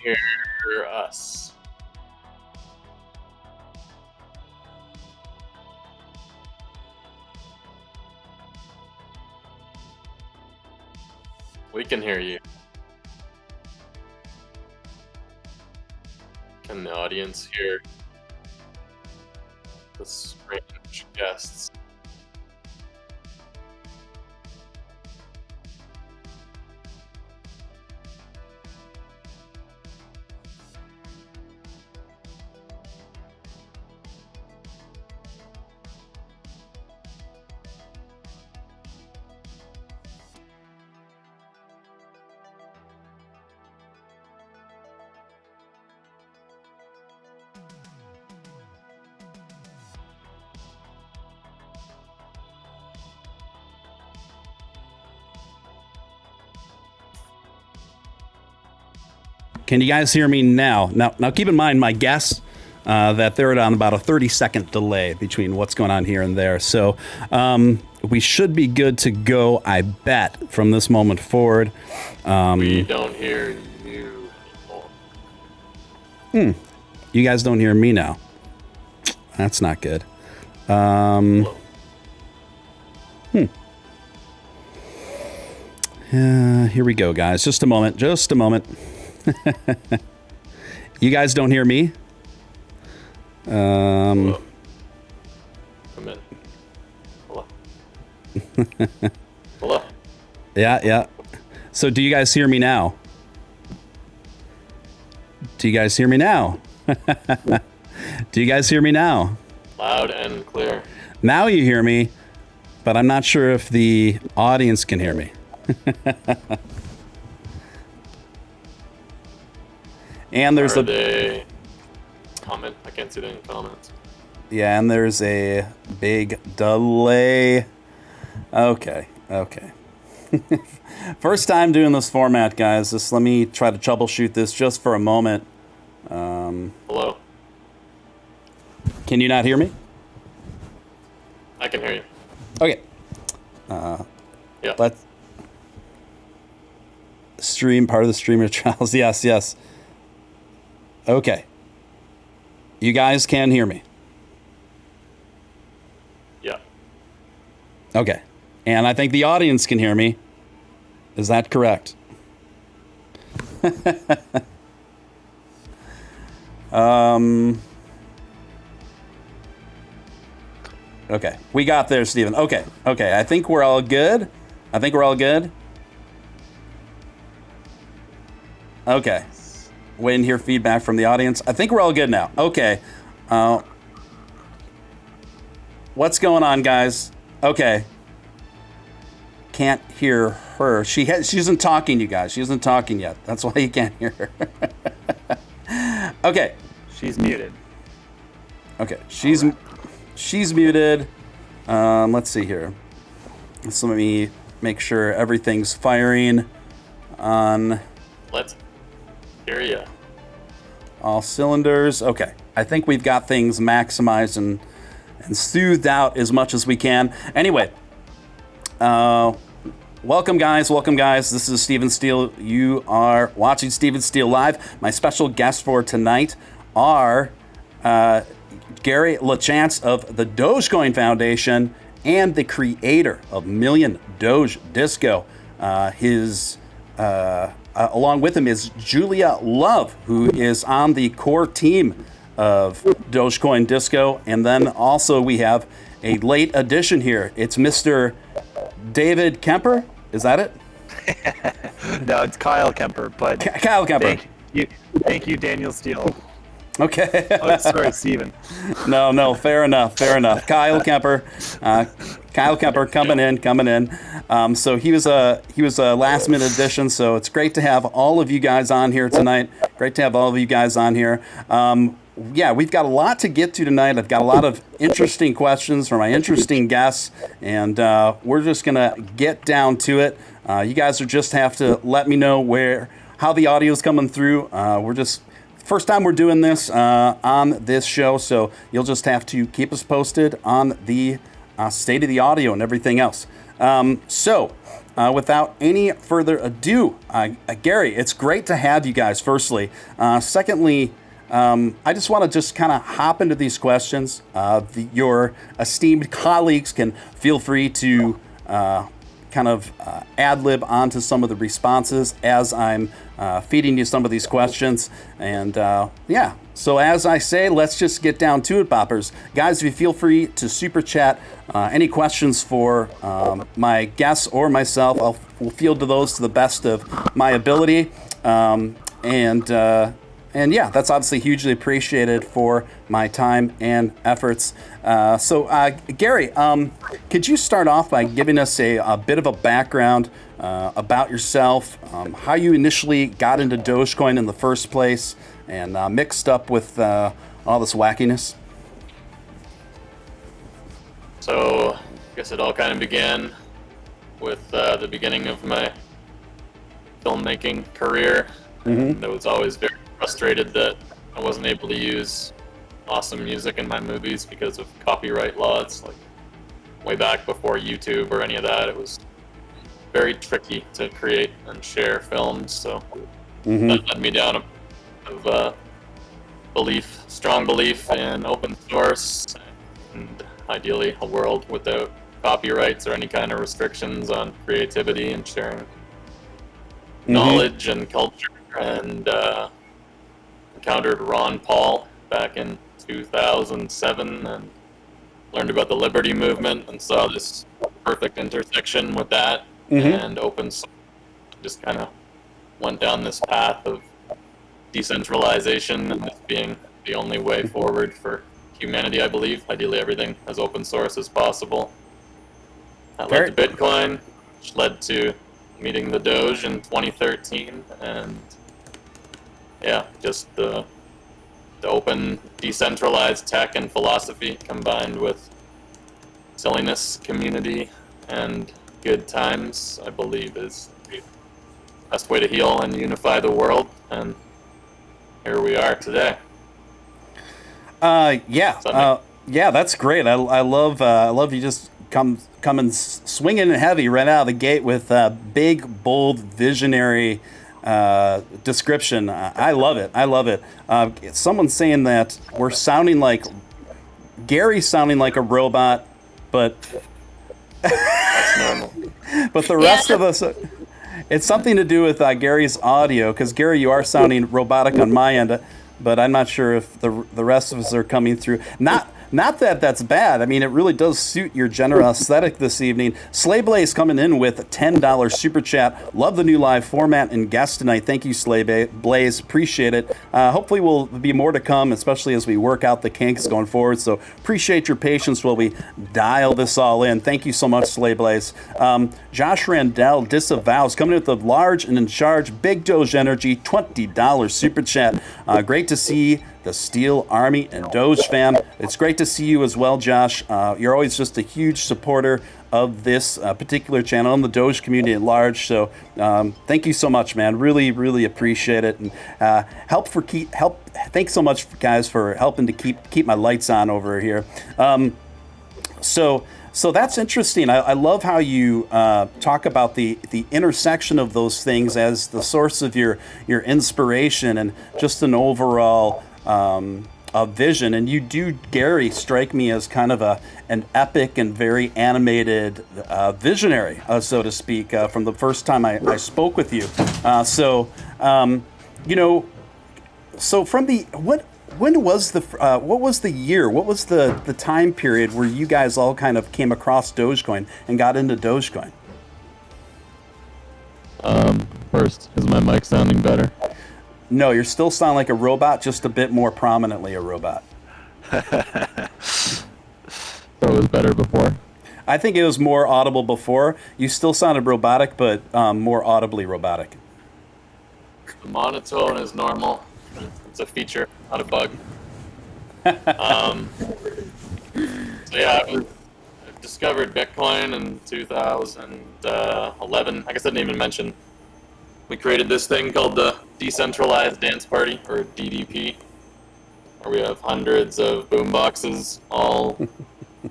hear us? We can hear you. Can the audience hear the strange guests? Can you guys hear me now? Now keep in mind my guess that they're on about a 30-second delay between what's going on here and there. So we should be good to go, I bet, from this moment forward. We don't hear you anymore. You guys don't hear me now. That's not good. Here we go, guys. Just a moment. Just a moment. You guys don't hear me? Hello. Come in. Hello. Hello. Yeah. So do you guys hear me now? Do you guys hear me now? Do you guys hear me now? Loud and clear. Now you hear me, but I'm not sure if the audience can hear me. And there's a comment. I can't see any comments. Yeah, and there's a big delay. Okay. First time doing this format, guys. Just let me try to troubleshoot this just for a moment. Hello. Can you not hear me? I can hear you. Okay. Yeah. Let's stream part of the streamer trials. Yes. Okay. You guys can hear me. Yeah. Okay. And I think the audience can hear me. Is that correct? Okay. We got there, Steven. Okay. I think we're all good. Okay. Waiting to hear feedback from the audience. I think we're all good now. Okay. What's going on, guys? Okay. Can't hear her. She isn't talking, you guys. She isn't talking yet. That's why you can't hear her. Okay. She's muted. Okay. She's muted. Let's see here. So let me make sure everything's firing on. Let's hear ya. All cylinders. Okay. I think we've got things maximized and soothed out as much as we can. Anyway, welcome guys. This is Steven Steele. You are watching Steven Steele Live. My special guests for tonight are Gary Lachance of the Dogecoin Foundation and the creator of Million Doge Disco. Along with him is Julia Love, who is on the core team of Dogecoin Disco. And then also we have a late addition here. It's Mr. David Kemper. Is that it? No, it's Kyle Kemper. But Kyle Kemper. Thank you, Daniel Steele. Okay. Oh, sorry, Steven. No, fair enough. Kyle Kemper coming in. So he was a last minute addition. So it's great to have all of you guys on here tonight. Yeah, we've got a lot to get to tonight. I've got a lot of interesting questions from my interesting guests, and we're just gonna get down to it. You guys will just have to let me know how the audio's coming through. First time we're doing this on this show, so you'll just have to keep us posted on the state of the audio and everything else. So without any further ado, Gary, it's great to have you guys, firstly. Secondly, I just want to just kind of hop into these questions. Your esteemed colleagues can feel free to kind of ad-lib onto some of the responses as I'm feeding you some of these questions. And yeah, so as I say, let's just get down to it, Boppers. Guys, if you feel free to super chat any questions for my guests or myself, we'll field to those to the best of my ability. And yeah, that's obviously hugely appreciated for my time and efforts. So Gary, could you start off by giving us a bit of a background about yourself, how you initially got into Dogecoin in the first place, and mixed up with all this wackiness? So, I guess it all kind of began with the beginning of my filmmaking career. And I was always very frustrated that I wasn't able to use awesome music in my movies because of copyright laws. Like, way back before YouTube or any of that, it was very tricky to create and share films. So that led me down a strong belief in open source and ideally a world without copyrights or any kind of restrictions on creativity and sharing knowledge and culture. And encountered Ron Paul back in 2007 and learned about the Liberty Movement and saw this perfect intersection with that and open source. Just kind of went down this path of decentralization and this being the only way forward for humanity, I believe. Ideally, everything as open source as possible. That led to Bitcoin, which led to meeting the Doge in 2013, and yeah, just the open, decentralized tech and philosophy combined with silliness, community, and good times, I believe, is the best way to heal and unify the world. And here we are today. Yeah, that's great. I love you just coming swinging heavy right out of the gate with big, bold, visionary description. I love it. Someone's saying that we're sounding like Gary's sounding like a robot, but That's normal. but the rest of us, it's something to do with Gary's audio, because Gary, you are sounding robotic on my end, but I'm not sure if the rest of us are coming through. Not that that's bad. I mean, it really does suit your general aesthetic this evening. Slay Blaze coming in with a $10 super chat. Love the new live format and guest tonight. Thank you, Slay Blaze. Appreciate it. Hopefully will be more to come, especially as we work out the kinks going forward. So appreciate your patience while we dial this all in. Thank you so much, Slay Blaze. Josh Randell disavows coming in with the large and in charge Big Doge Energy $20 super chat. Great to see the Steele Army and Doge fam. It's great to see you as well, Josh. You're always just a huge supporter of this particular channel and the Doge community at large. So thank you so much, man. Really, really appreciate it. And thanks so much, guys, for helping to keep my lights on over here. So that's interesting. I love how you talk about the intersection of those things as the source of your inspiration and just an overall vision. And you do, Gary, strike me as kind of an epic and very animated visionary, so to speak, from the first time I spoke with you. So from the when was what was the year? What was the time period where you guys all kind of came across Dogecoin and got into Dogecoin? First, is my mic sounding better? No, you're still sounding like a robot, just a bit more prominently a robot. So it was better before? I think it was more audible before. You still sounded robotic, but more audibly robotic. The monotone is normal. It's a feature, not a bug. So yeah, I discovered Bitcoin in 2011. I guess I didn't even mention. We created this thing called the Decentralized Dance Party, or DDP, where we have hundreds of boomboxes all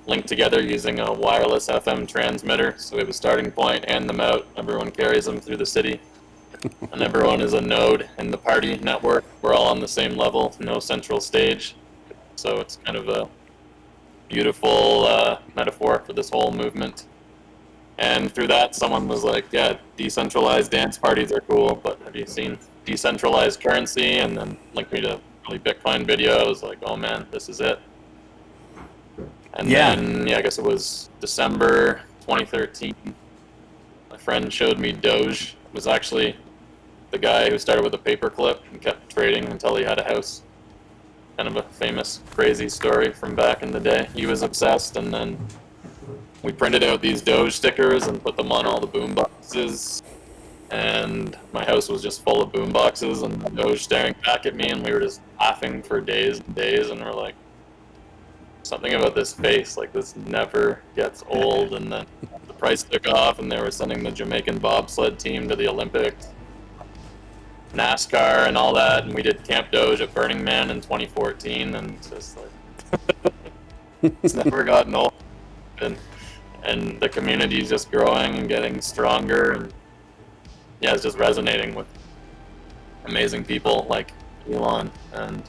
linked together using a wireless FM transmitter. So we have a starting point, hand them out. Everyone carries them through the city. And everyone is a node in the party network. We're all on the same level, no central stage. So it's kind of a beautiful metaphor for this whole movement. And through that, someone was like, yeah, decentralized dance parties are cool, but have you seen decentralized currency? And then linked me to really Bitcoin video. I was like, oh man, this is it. And then, I guess it was December 2013. My friend showed me Doge. It was actually the guy who started with a paperclip and kept trading until he had a house. Kind of a famous, crazy story from back in the day. He was obsessed, and then we printed out these Doge stickers and put them on all the boom boxes. And my house was just full of boom boxes and Doge staring back at me, and we were just laughing for days and days, and we're like, something about this face, like this never gets old. And then the price took off, and they were sending the Jamaican bobsled team to the Olympics, NASCAR and all that, and we did Camp Doge at Burning Man in 2014, and it's just like, it's never gotten old. And the community is just growing and getting stronger, and yeah, it's just resonating with amazing people like Elon and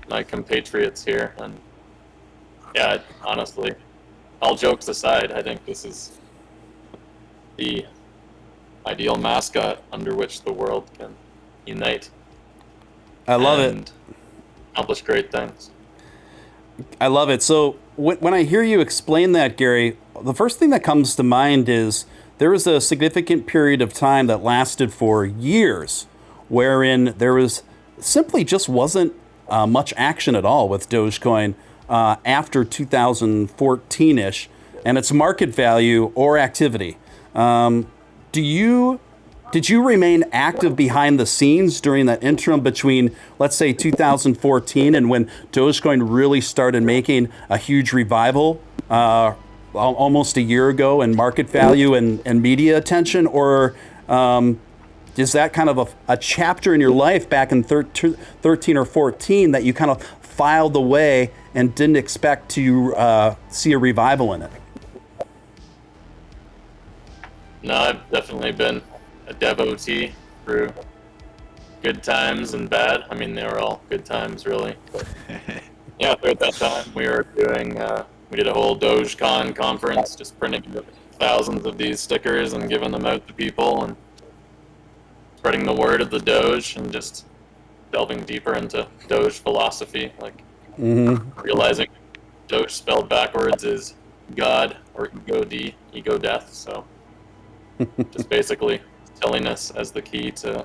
my compatriots here. And yeah, honestly, all jokes aside, I think this is the ideal mascot under which the world can unite. I love it. Accomplish great things. I love it. So when I hear you explain that, Gary, the first thing that comes to mind is there was a significant period of time that lasted for years wherein there was simply just wasn't much action at all with Dogecoin after 2014-ish, and its market value or activity. Did you remain active behind the scenes during that interim between, let's say, 2014 and when Dogecoin really started making a huge revival almost a year ago in market value and media attention? Or is that kind of a chapter in your life back in 13 or 14 that you kind of filed away and didn't expect to see a revival in it? No, I've definitely been a devotee through good times and bad. I mean, they were all good times, really. But yeah, at that time, we were doing, we did a whole Dogecoin conference, just printing thousands of these stickers and giving them out to people and spreading the word of the Doge and just delving deeper into Doge philosophy, like realizing Doge spelled backwards is God, or ego-D, ego death. So just basically silliness as the key to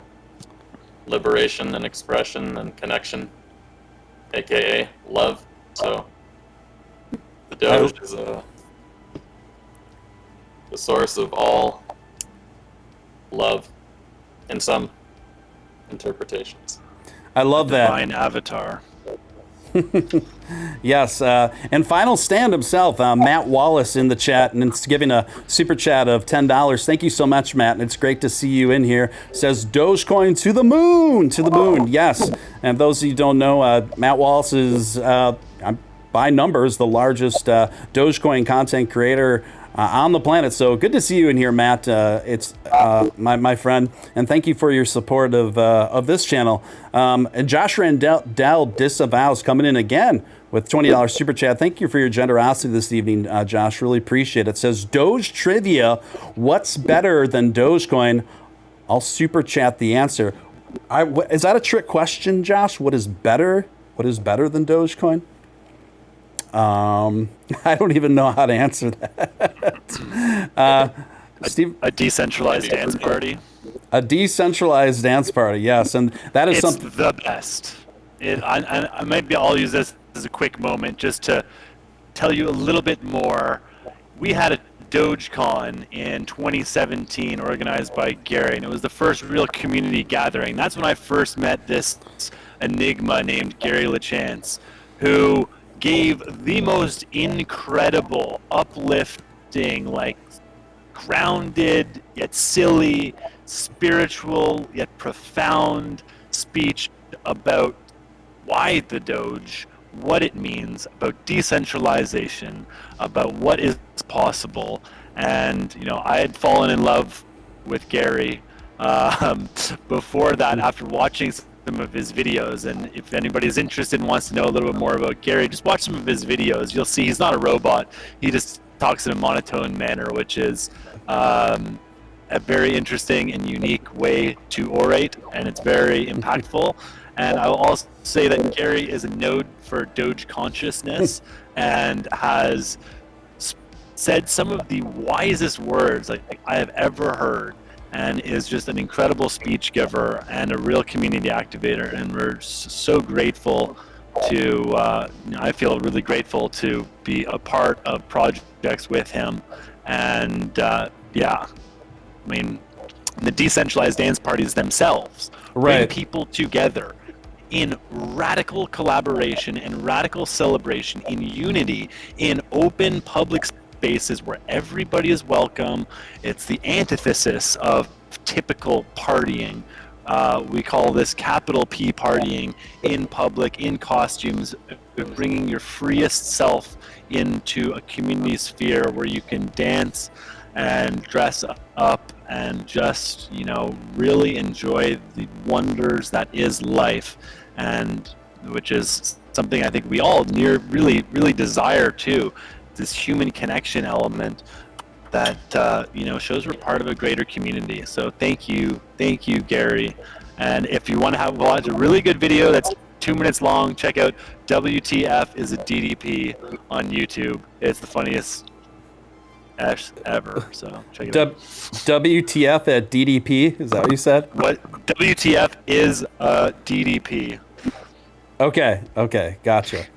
liberation and expression and connection, aka love. So the Doge is the source of all love in some interpretations. I love that. Divine avatar. Yes, and Final Stand himself, Matt Wallace, in the chat, and it's giving a super chat of $10. Thank you so much, Matt, and it's great to see you in here. Says Dogecoin to the moon, to the moon. Yes, and those of you who don't know, Matt Wallace is, by numbers, the largest Dogecoin content creator on the planet. So good to see you in here, Matt. It's my friend, and thank you for your support of this channel. And Josh Randell Disavows coming in again with $20 super chat. Thank you for your generosity this evening, Josh. Really appreciate it. Says Doge trivia. What's better than Dogecoin? I'll super chat the answer. Is that a trick question, Josh? What is better? What is better than Dogecoin? I don't even know how to answer that. Steve? A decentralized dance party. A decentralized dance party, yes, and that is something. It's the best. I'll use this as a quick moment just to tell you a little bit more. We had a Dogecoin in 2017 organized by Gary, and it was the first real community gathering. That's when I first met this enigma named Gary Lachance, who gave the most incredible, uplifting, like grounded yet silly, spiritual yet profound speech about why the Doge, what it means, about decentralization, about what is possible. And, you know, I had fallen in love with Gary before that, after watching some of his videos. And if anybody's interested and wants to know a little bit more about Gary, just watch some of his videos. You'll see he's not a robot. He just talks in a monotone manner, which is a very interesting and unique way to orate, and it's very impactful. And I will also say that Gary is a node for Doge consciousness and has said some of the wisest words like I have ever heard, and is just an incredible speech giver and a real community activator. And we're so grateful to, I feel really grateful to be a part of projects with him. And yeah, I mean, the decentralized dance parties themselves bring people together in radical collaboration and radical celebration, in unity, in open public spaces where everybody is welcome. It's the antithesis of typical partying. We call this capital P partying, in public, in costumes, bringing your freest self into a community sphere where you can dance and dress up and just, you know, really enjoy the wonders that is life, and which is something I think we all really desire too, this human connection element that you know, shows we're part of a greater community. So thank you, Gary. And if you want to watch a really good video that's 2 minutes long, check out WTF is a DDP on YouTube. It's the funniest ever. So check it out. WTF at DDP, is that what you said? What WTF is a DDP? Okay, gotcha.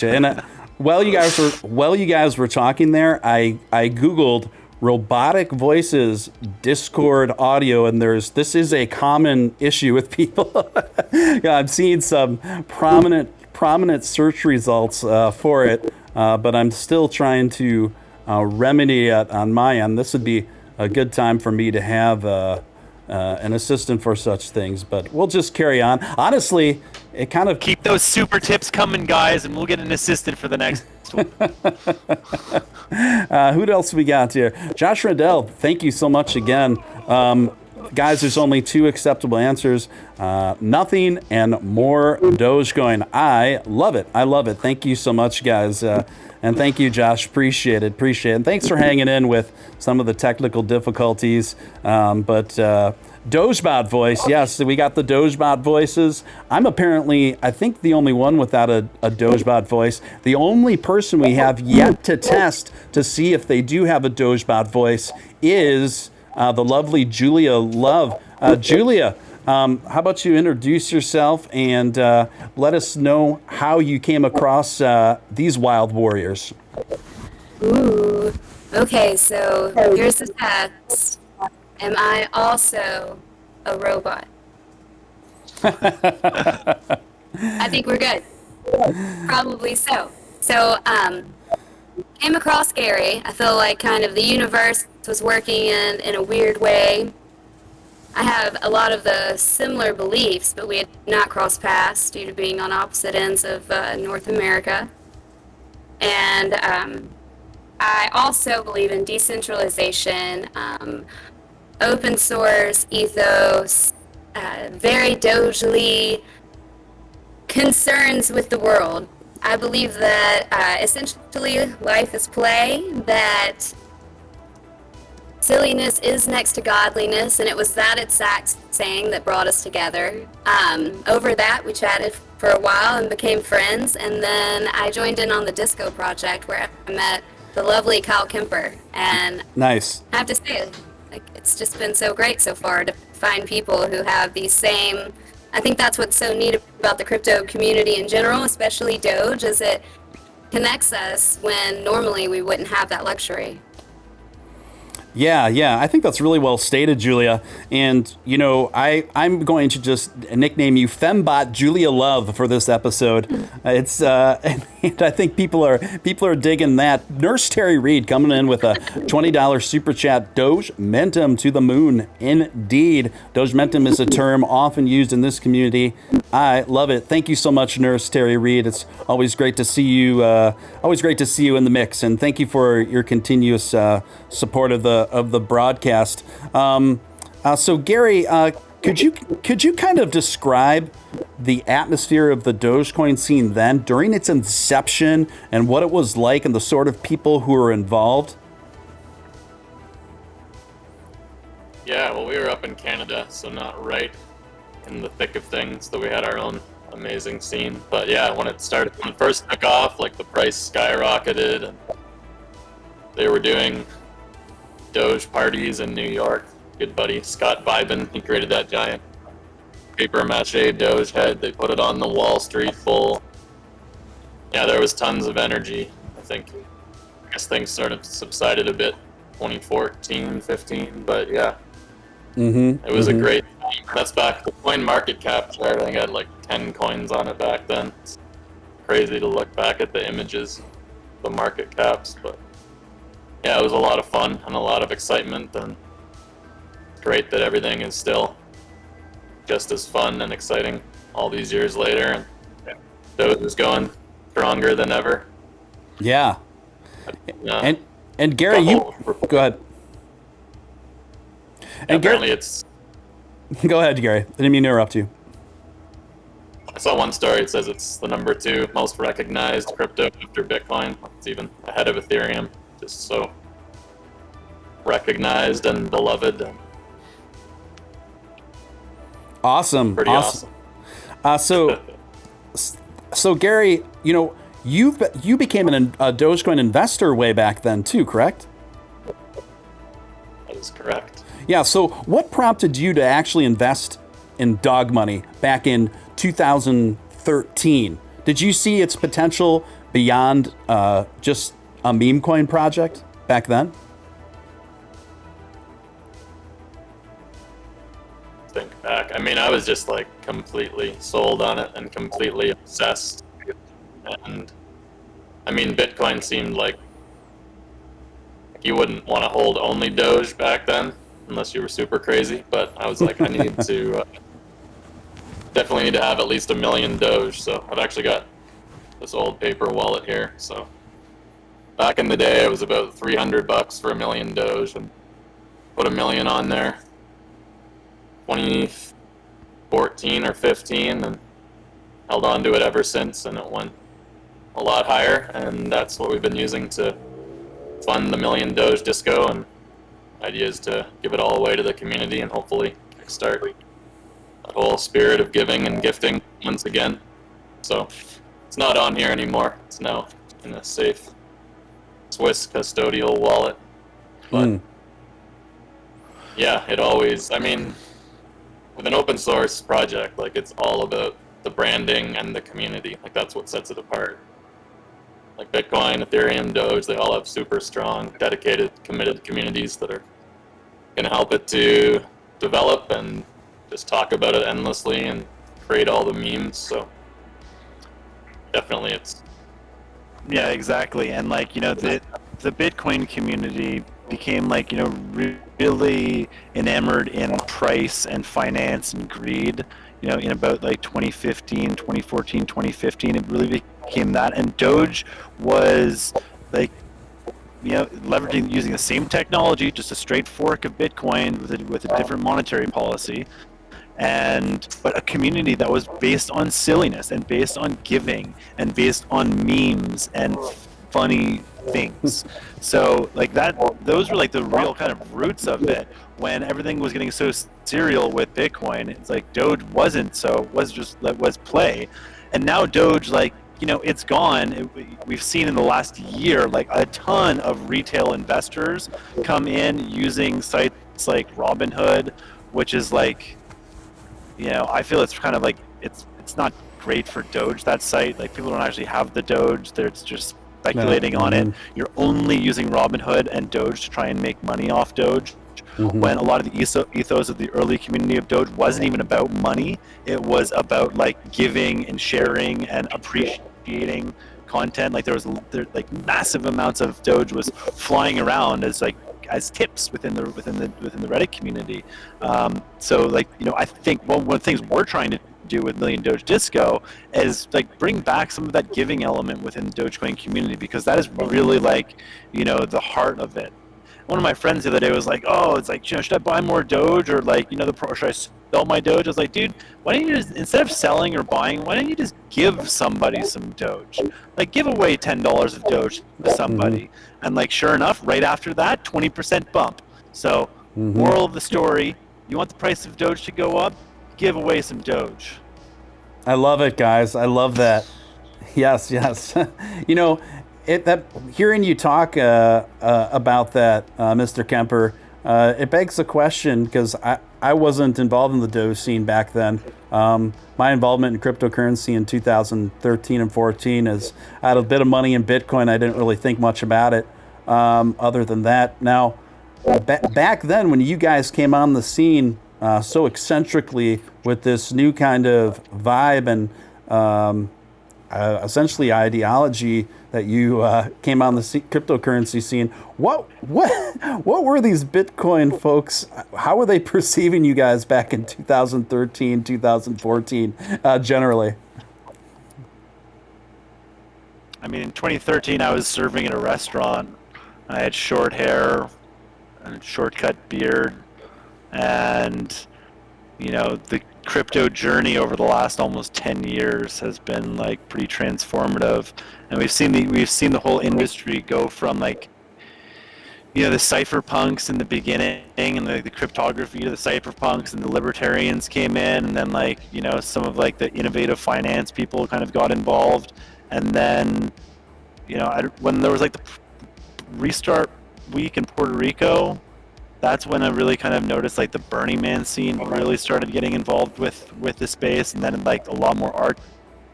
And while you guys were talking there, I googled robotic voices Discord audio, and this is a common issue with people. Yeah, I'm seeing some prominent search results for it, but I'm still trying to remedy it on my end. This would be a good time for me to have an assistant for such things, but we'll just carry on. Honestly, it kind of... Keep those super tips coming, guys, and we'll get an assistant for the next one. Who else we got here? Josh Riddell, thank you so much again. Guys, there's only 2 acceptable answers. Nothing and more Dogecoin. I love it. Thank you so much, guys. And thank you, Josh. Appreciate it. And thanks for hanging in with some of the technical difficulties. But Dogebot voice, yes, we got the Dogebot voices. I'm apparently, I think, the only one without a Dogebot voice. The only person we have yet to test to see if they do have a Dogebot voice is the lovely Julia Love. Julia, how about you introduce yourself and let us know how you came across these wild warriors. Ooh, okay, so here's the test. Am I also a robot? I think we're good. Probably so. So, came across Gary. I feel like kind of the universe was working in a weird way. I have a lot of the similar beliefs, but we had not crossed paths due to being on opposite ends of North America. And I also believe in decentralization, open source ethos, very Dogely concerns with the world. I believe that essentially life is play, that silliness is next to godliness, and it was that exact saying that brought us together. Over that, we chatted for a while and became friends, and then I joined in on the Disco project where I met the lovely Kyle Kemper. And nice. I have to say, it's just been so great so far to find people who have these same... I think that's what's so neat about the crypto community in general, especially Doge, is it connects us when normally we wouldn't have that luxury. Yeah. I think that's really well stated, Julia. And, you know, I'm going to just nickname you Fembot Julia Love for this episode. It's and I think people are digging that. Nurse Terry Reed coming in with a $20 super chat. Doge Mentum to the moon. Indeed. Doge Mentum is a term often used in this community. I love it. Thank you so much, Nurse Terry Reed. It's always great to see you. Always great to see you in the mix, and thank you for your continuous support of the broadcast. So Gary, could you kind of describe the atmosphere of the Dogecoin scene then during its inception and what it was like and the sort of people who were involved? Yeah, well, we were up in Canada, so not right in the thick of things, though we had our own amazing scene. But yeah, when it first took off, like the price skyrocketed, and they were doing Doge parties in New York. Good buddy Scott Vibin, he created that giant paper mache Doge head. They put it on the Wall Street Bull. Yeah, there was tons of energy. I guess things sort of subsided a bit 2014, 15, but yeah. It was a great time. That's back the coin market cap chart. I think I had like 10 coins on it back then. It's crazy to look back at the images, the market caps, but yeah, it was a lot of fun and a lot of excitement, and it's great that everything is still just as fun and exciting all these years later, and Doge is going stronger than ever. Yeah. And Gary, you go ahead. And apparently Gary, it's... Go ahead, Gary. I didn't mean to interrupt you. I saw one story. It says it's the number 2 most recognized crypto after Bitcoin. It's even ahead of Ethereum. Just so recognized and beloved. And Awesome. pretty awesome. So Gary, you know, you became a Dogecoin investor way back then too, correct? That is correct. Yeah, so what prompted you to actually invest in dog money back in 2013? Did you see its potential beyond just a meme coin project back then? Think back. I mean, I was just like completely sold on it and completely obsessed. And I mean, Bitcoin seemed like you wouldn't want to hold only Doge back then, unless you were super crazy. But I was like, I need to definitely need to have at least 1 million Doge. So I've actually got this old paper wallet here. So back in the day, it was about $300 for 1 million Doge, and put 1 million on there. 2014 or 15, and held on to it ever since, and it went a lot higher, and that's what we've been using to fund the 1 million Doge Disco, and idea is to give it all away to the community and hopefully kickstart that whole spirit of giving and gifting once again. So it's not on here anymore. It's now in a safe Swiss custodial wallet. But yeah, it always, I mean, with an open source project, like, it's all about the branding and the community. Like, that's what sets it apart. Like Bitcoin, Ethereum, Doge, they all have super strong, dedicated, committed communities that are going to help it to develop and just talk about it endlessly and create all the memes. So definitely it's... Yeah, exactly. And like, you know, the Bitcoin community became like, you know, really enamored in price and finance and greed, you know, in about like 2014, 2015, it really became that. And Doge was like, you know, leveraging, using the same technology, just a straight fork of Bitcoin with a different monetary policy, but a community that was based on silliness and based on giving and based on memes and funny things. So like that, those were like the real kind of roots of it. When everything was getting so serial with Bitcoin, it's like Doge wasn't, so it was play. And now Doge, like, you know, it's gone. We've seen in the last year, like, a ton of retail investors come in using sites like Robinhood, which is like, you know, I feel it's kind of like, it's not great for Doge, that site. Like, people don't actually have the Doge. It's just speculating on it. You're only using Robinhood and Doge to try and make money off Doge. When a lot of the ethos of the early community of Doge wasn't even about money. It was about like giving and sharing and appreciating content. Like there like massive amounts of Doge was flying around as tips within the Reddit community. So like, you know, I think one of the things we're trying to do with Million Doge Disco is like bring back some of that giving element within the Dogecoin community, because that is really like, you know, the heart of it. One of my friends the other day was like, oh, it's like, you know, should I buy more Doge, or like, you know, should I sell my Doge? I was like, dude, why don't you just, instead of selling or buying, why don't you just give somebody some Doge? Like, give away $10 of Doge to somebody. And like, sure enough, right after that, 20% bump. So, moral of the story, you want the price of Doge to go up? Give away some Doge. I love it, guys. I love that. Yes. You know, hearing you talk about that, Mr. Kemper, it begs the question, because I wasn't involved in the Doge scene back then. My involvement in cryptocurrency in 2013 and 14 is I had a bit of money in Bitcoin. I didn't really think much about it other than that. Now, back then when you guys came on the scene so eccentrically with this new kind of vibe and essentially ideology that you came on the cryptocurrency scene, what were these Bitcoin folks? How were they perceiving you guys back in 2013, 2014, generally? I mean, in 2013, I was serving at a restaurant. I had short hair, and short-cut beard, and you know, the crypto journey over the last almost 10 years has been like pretty transformative, and we've seen the whole industry go from like, you know, the cypherpunks in the beginning and the cryptography to the cypherpunks, and the libertarians came in, and then like, you know, some of like the innovative finance people kind of got involved, and then, you know, when there was like the restart week in Puerto Rico, that's when I really kind of noticed like the Burning Man scene really started getting involved with the space, and then like a lot more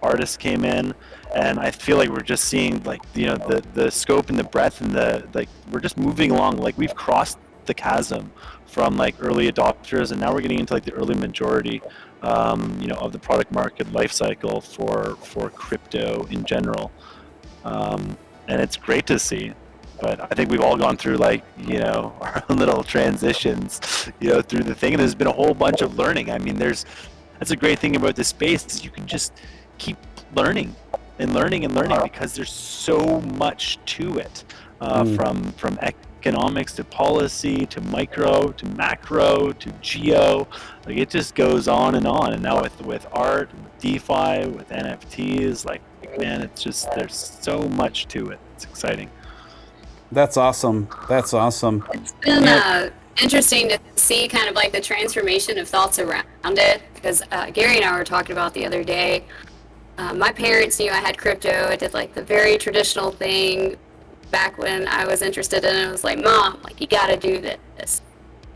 artists came in, and I feel like we're just seeing like, you know, the scope and the breadth and the like, we're just moving along, like we've crossed the chasm from like early adopters, and now we're getting into like the early majority, you know, of the product market life cycle for crypto in general, and it's great to see. But I think we've all gone through like, you know, our own little transitions, you know, through the thing. And there's been a whole bunch of learning. I mean, that's a great thing about this space, is you can just keep learning and learning and learning, because there's so much to it, from economics to policy to micro to macro to geo. Like it just goes on. And now with art, with DeFi, with NFTs, like, man, it's just, there's so much to it. It's exciting. That's awesome. That's awesome. It's been interesting to see kind of like the transformation of thoughts around it, because Gary and I were talking about the other day. My parents knew I had crypto. I did like the very traditional thing back when I was interested in it. I was like, Mom, like, you got to do this.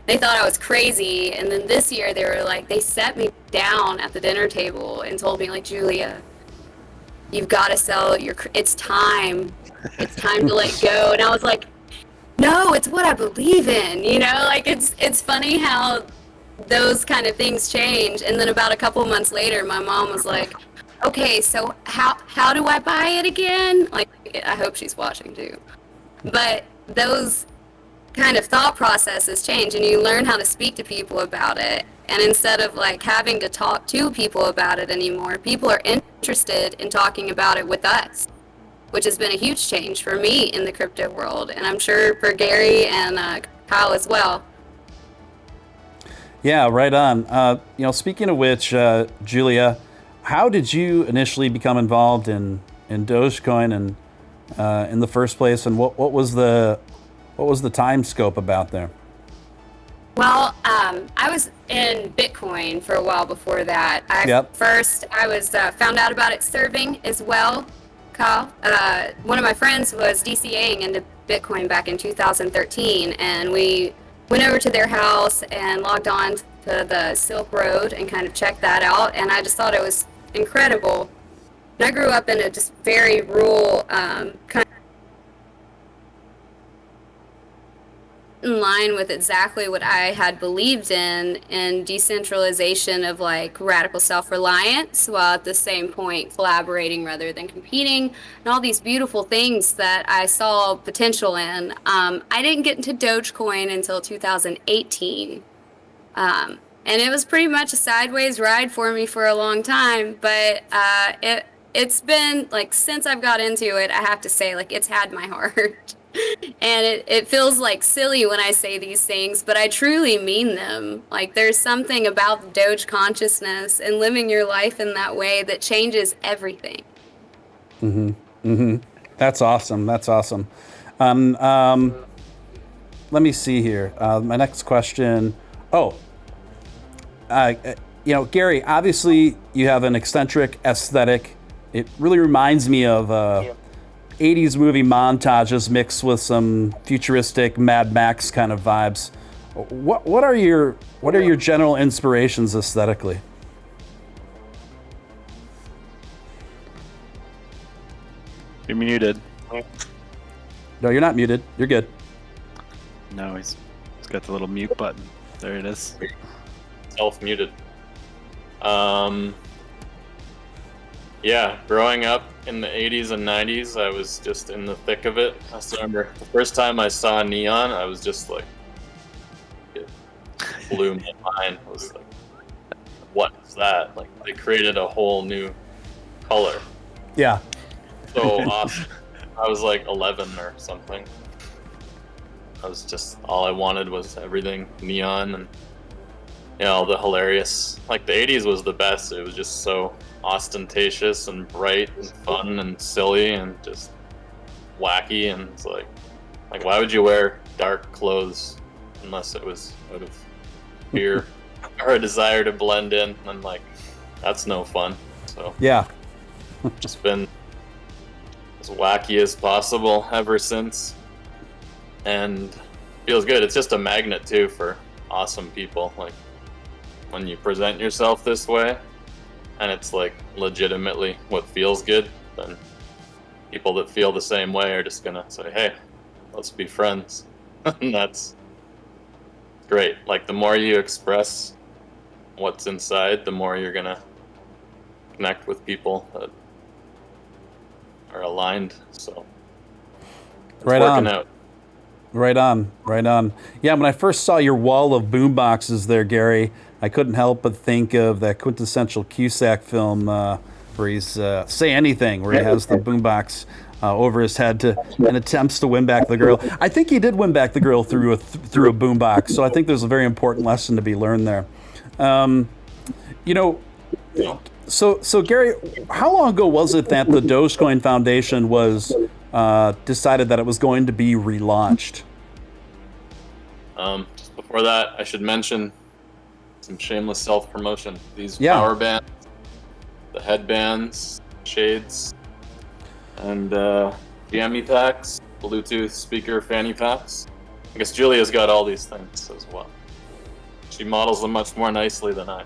They thought I was crazy. And then this year they were like, they set me down at the dinner table and told me like, Julia, you've got to sell it's time. It's time to let go. And I was like, no, it's what I believe in, you know? Like, it's funny how those kind of things change. And then about a couple of months later, my mom was like, okay, so how do I buy it again? Like, I hope she's watching too. But those kind of thought processes change, and you learn how to speak to people about it. And instead of like having to talk to people about it anymore, people are interested in talking about it with us, which has been a huge change for me in the crypto world, and I'm sure for Gary and Kyle as well. Yeah, right on. You know, speaking of which, Julia, how did you initially become involved in Dogecoin and in the first place, and what was the time scope about there? Well, I was in Bitcoin for a while before that. First, I was found out about it serving as well. Kyle, one of my friends was DCAing into Bitcoin back in 2013, and we went over to their house and logged on to the Silk Road and kind of checked that out, and I just thought it was incredible. And I grew up in a just very rural kind in line with exactly what I had believed in decentralization of like radical self-reliance, while at the same point collaborating rather than competing, and all these beautiful things that I saw potential in. I didn't get into Dogecoin until 2018. And it was pretty much a sideways ride for me for a long time, but it's been like since I've got into it, I have to say like it's had my heart. And it feels like silly when I say these things, but I truly mean them. Like there's something about the Doge consciousness and living your life in that way that changes everything. That's awesome. That's awesome. Let me see here. My next question. Gary, obviously you have an eccentric aesthetic. It really reminds me of 80s movie montages mixed with some futuristic Mad Max kind of vibes. What are your general inspirations aesthetically? You're muted. No, you're not muted. You're good. No, he's got the little mute button. There it is. Self-muted. Yeah, growing up in the 80s and 90s, I was just in the thick of it. I still remember the first time I saw neon, I was just like, it blew my mind. I was like, what is that? Like, they created a whole new color. Yeah. So awesome. I was like 11 or something. I was just, all I wanted was everything neon and, all the hilarious, like the 80s was the best. It was just so ostentatious and bright and fun and silly and just wacky, and it's like why would you wear dark clothes unless it was out of fear or a desire to blend in? And like that's no fun. So yeah, just been as wacky as possible ever since, and feels good. It's just a magnet too for awesome people. Like when you present yourself this way and it's like legitimately what feels good, then people that feel the same way are just gonna say, hey, let's be friends. And that's great. Like the more you express what's inside, the more you're gonna connect with people that are aligned. So it's right working on. out. Right on. Yeah, when I first saw your wall of boomboxes there, Gary, I couldn't help but think of that quintessential Cusack film where he's Say Anything, where he has the boombox over his head and attempts to win back the girl. I think he did win back the girl through a boombox, so I think there's a very important lesson to be learned there. So Gary, how long ago was it that the Dogecoin Foundation was decided that it was going to be relaunched? Just before that, I should mention some shameless self-promotion. These power bands, the headbands, shades, and jammy packs, Bluetooth speaker fanny packs. I guess Julia's got all these things as well. She models them much more nicely than I.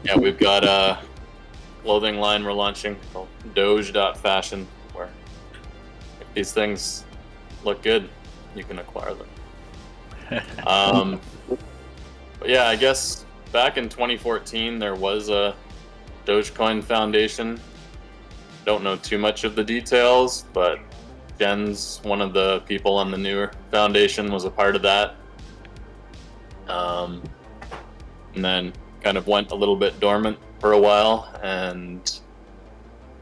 Yeah, we've got a clothing line we're launching called Doge.fashion, where if these things look good, you can acquire them. But yeah, I guess back in 2014 there was a Dogecoin Foundation. Don't know too much of the details, but Jen's one of the people on the newer foundation, was a part of that. And then kind of went a little bit dormant for a while, and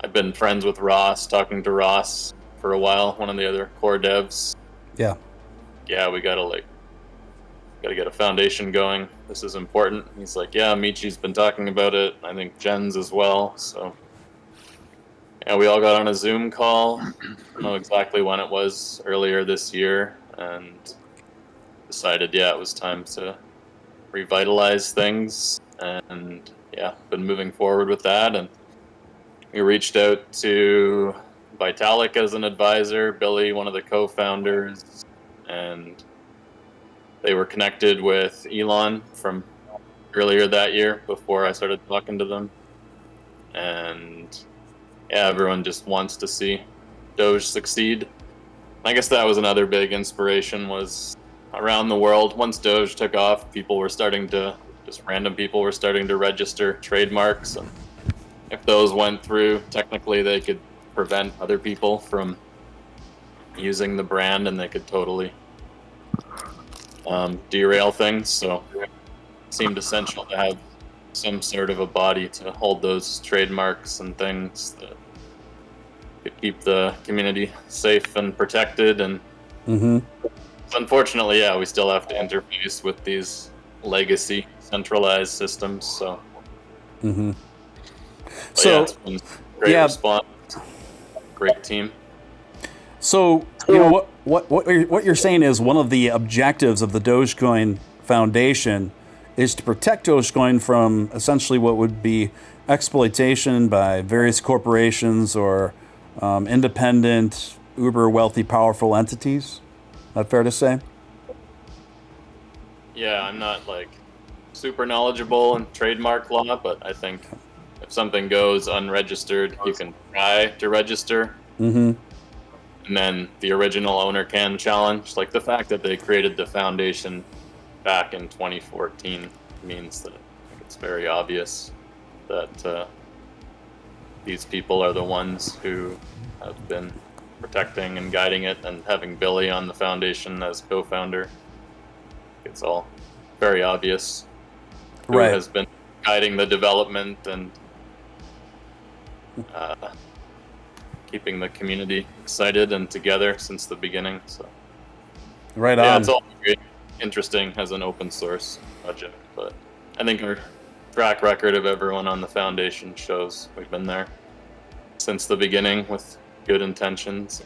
I've been friends with Ross, talking to Ross for a while, one of the other core devs. Yeah, we gotta get a foundation going. This is important. He's like, yeah, Michi's been talking about it. I think Jen's as well. So yeah, we all got on a Zoom call. I don't know exactly when it was, earlier this year, and decided, it was time to revitalize things. And yeah, been moving forward with that. And we reached out to Vitalik as an advisor, Billy, one of the co-founders, and they were connected with Elon from earlier that year before I started talking to them. And yeah, everyone just wants to see Doge succeed. I guess that was another big inspiration, was around the world, once Doge took off, random people were starting to register trademarks, and if those went through, technically they could prevent other people from using the brand, and they could totally derail things. So it seemed essential to have some sort of a body to hold those trademarks and things that could keep the community safe and protected. And unfortunately, we still have to interface with these legacy centralized systems. So, it's been great response, great team. So, what you're saying is one of the objectives of the Dogecoin Foundation is to protect Dogecoin from essentially what would be exploitation by various corporations or independent, uber wealthy, powerful entities. Is that fair to say? Yeah, I'm not super knowledgeable in trademark law, but I think if something goes unregistered, you can try to register. And then the original owner can challenge. The fact that they created the foundation back in 2014 means that it's very obvious that these people are the ones who have been protecting and guiding it, and having Billy on the foundation as co-founder. It's all very obvious who has been guiding the development and keeping the community excited and together since the beginning. So, it's all very interesting as an open source project, but I think our track record of everyone on the foundation shows we've been there since the beginning with good intentions.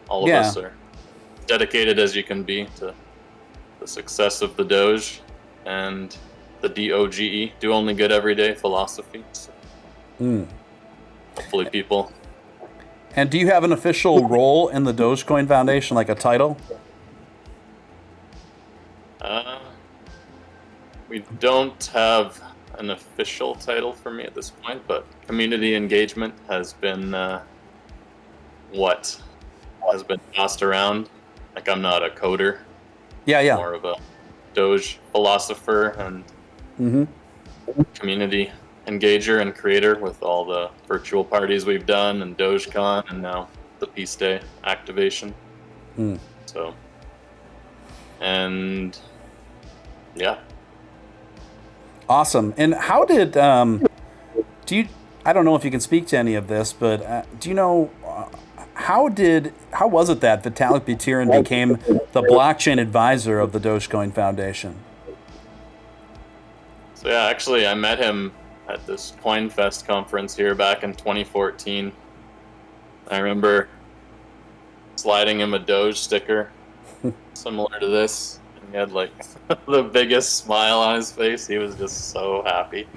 All of us are dedicated as you can be to the success of the Doge and the DOGE, do only good every day philosophy. So hopefully people. And do you have an official role in the Dogecoin Foundation, like a title? We don't have an official title for me at this point, but community engagement has been what has been passed around. I'm not a coder. More of a Doge philosopher and community engager and creator with all the virtual parties we've done, and Dogecoin, and now the Peace Day activation. So, and awesome. And how did do you? I don't know if you can speak to any of this, but do you know how was it that Vitalik Buterin became the blockchain advisor of the Dogecoin Foundation? So actually, I met him at this CoinFest conference here back in 2014. I remember sliding him a Doge sticker similar to this. And he had the biggest smile on his face. He was just so happy.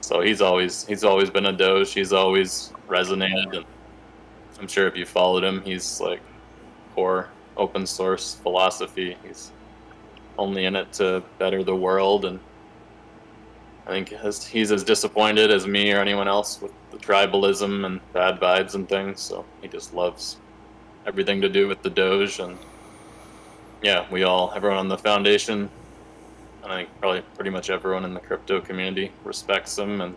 So he's always been a Doge. He's always resonated, and I'm sure if you followed him, he's core open source philosophy. He's only in it to better the world, and I think he's as disappointed as me or anyone else with the tribalism and bad vibes and things. So he just loves everything to do with the Doge, and everyone on the foundation, and I think probably pretty much everyone in the crypto community respects him and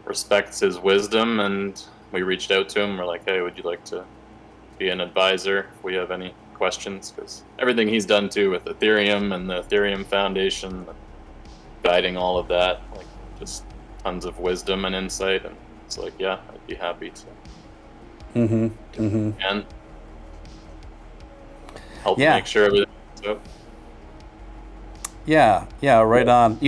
respects his wisdom. And we reached out to him. We're like, hey, would you like to be an advisor if we have any questions? Because everything he's done too with Ethereum and the Ethereum Foundation, guiding all of that, just tons of wisdom and insight. And it's I'd be happy to and help make sure everything's up. Yeah, right on.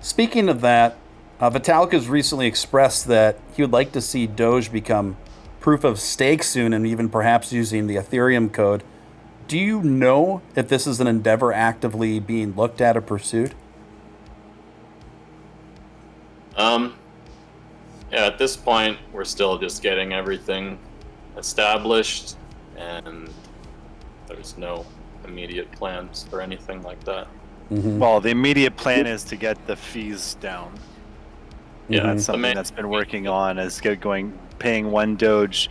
Speaking of that, Vitalik has recently expressed that he would like to see Doge become proof of stake soon, and even perhaps using the Ethereum code. Do you know if this is an endeavor actively being looked at or pursued? At this point, we're still just getting everything established, and there's no immediate plans for anything like that. Well, the immediate plan is to get the fees down. That's something that's been working on, is paying one Doge,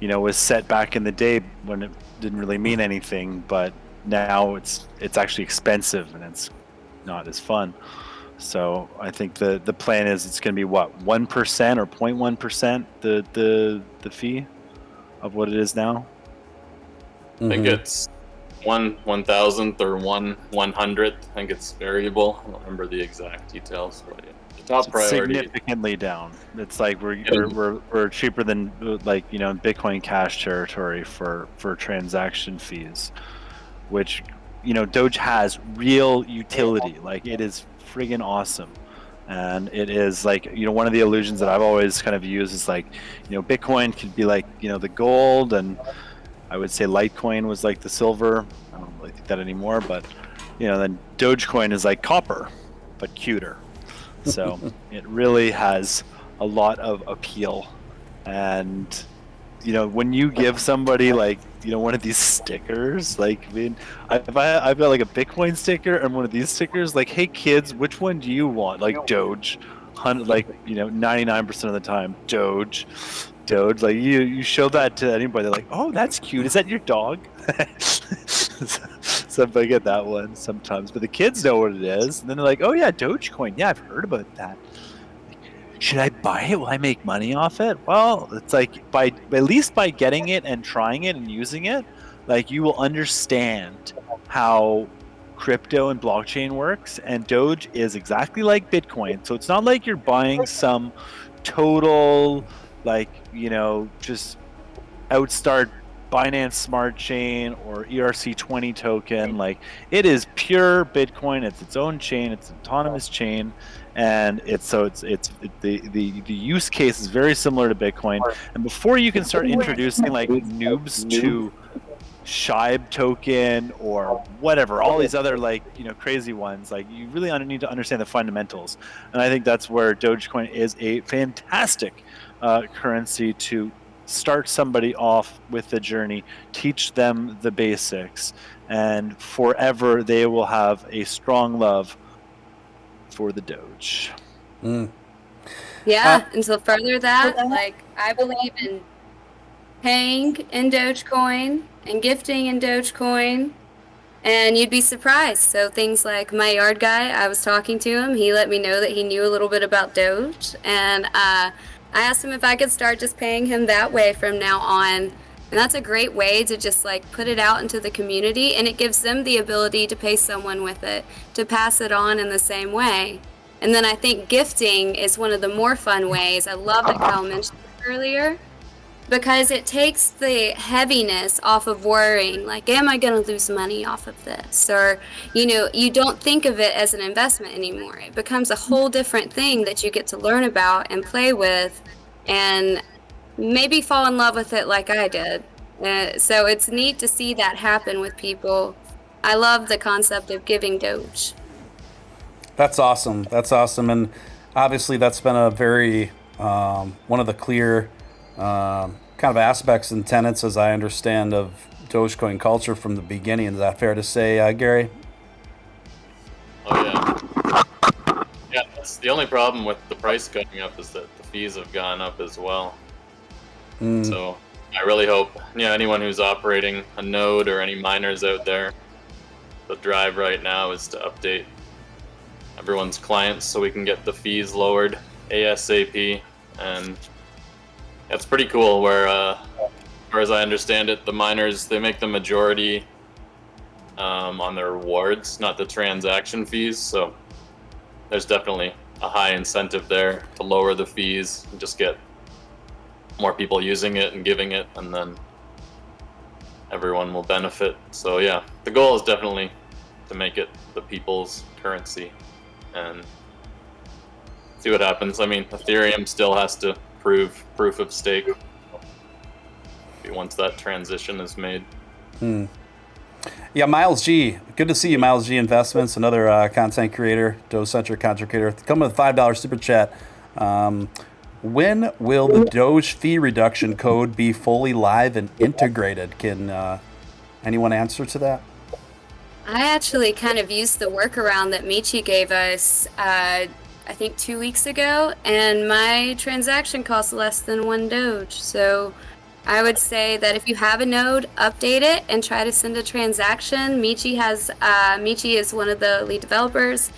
was set back in the day when didn't really mean anything, but now it's actually expensive and it's not as fun. So I think the plan is it's going to be what, 1% or 0.1% the fee of what it is now. I think it's 1/1000th or 1/100th. I think it's variable. I don't remember the exact details, but the top priority significantly down. It's like we're cheaper than like Bitcoin Cash territory for transaction fees, which Doge has real utility. Like it is friggin' awesome. And it is like, one of the illusions that I've always kind of used is like, Bitcoin could be like, the gold, and I would say Litecoin was like the silver. I don't really think that anymore, but then Dogecoin is like copper, but cuter. So it really has a lot of appeal. And when you give somebody like one of these stickers, like I've got like a Bitcoin sticker and one of these stickers, like, hey kids, which one do you want? Like Doge, like 99% of the time Doge, like you show that to anybody, they're like, oh, that's cute, is that your dog? So I get that one sometimes, but the kids know what it is, and then they're like, oh yeah, Dogecoin, yeah, I've heard about that. Should I buy it? Will I make money off it? Well, it's like at least by getting it and trying it and using it, like you will understand how crypto and blockchain works. And Doge is exactly like Bitcoin. So it's not like you're buying some total just outstart Binance Smart Chain or ERC20 token. Like it is pure Bitcoin. It's its own chain. It's an autonomous chain. And the use case is very similar to Bitcoin. And before you can start introducing like noobs to Shibe token or whatever, all these other crazy ones, like you really need to understand the fundamentals. And I think that's where Dogecoin is a fantastic currency to start somebody off with the journey, teach them the basics, and forever they will have a strong love for the Doge. Yeah, and to further that, I believe in paying in Dogecoin and gifting in Dogecoin, and you'd be surprised. So things like my yard guy, I was talking to him, he let me know that he knew a little bit about Doge, and I asked him if I could start just paying him that way from now on. And that's a great way to just put it out into the community, and it gives them the ability to pay someone with it, to pass it on in the same way. And then I think gifting is one of the more fun ways. I love that Kyle mentioned it earlier, because it takes the heaviness off of worrying, like, am I going to lose money off of this? Or, you don't think of it as an investment anymore. It becomes a whole different thing that you get to learn about and play with, and maybe fall in love with it like I did. So it's neat to see that happen with people. I love the concept of giving Doge. That's awesome. And obviously that's been a very one of the clear kind of aspects and tenets, as I understand, of Dogecoin culture from the beginning. Is that fair to say, Gary? Oh yeah. Yeah, that's the only problem with the price going up, is that the fees have gone up as well. So I really hope anyone who's operating a node or any miners out there, the drive right now is to update everyone's clients so we can get the fees lowered ASAP. And that's pretty cool, where as far as I understand it, the miners, they make the majority on their rewards, not the transaction fees. So there's definitely a high incentive there to lower the fees and just get more people using it and giving it, and then everyone will benefit. So yeah, the goal is definitely to make it the people's currency and see what happens. I mean, Ethereum still has to prove proof of stake once that transition is made. Yeah, Miles G. Good to see you, Miles G Investments, another content creator, Doge-centric content creator. Coming with a $5 super chat. When will the Doge fee reduction code be fully live and integrated? Can anyone answer to that? I actually kind of used the workaround that Michi gave us, I think 2 weeks ago, and my transaction cost less than 1 Doge. So I would say that if you have a node, update it and try to send a transaction. Michi is one of the lead developers.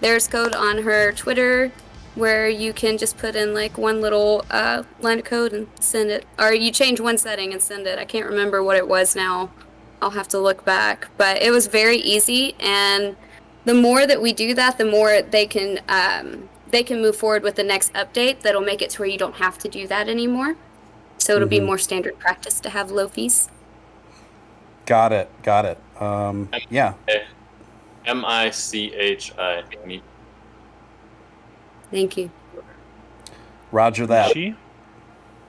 There's code on her Twitter where you can just put in like one little line of code and send it, or you change one setting and send it. I can't remember what it was now. I'll have to look back, but it was very easy. And the more that we do that, the more they can move forward with the next update that'll make it to where you don't have to do that anymore. So it'll be more standard practice to have low fees. Got it. Yeah. Michi. Thank you. Roger that. I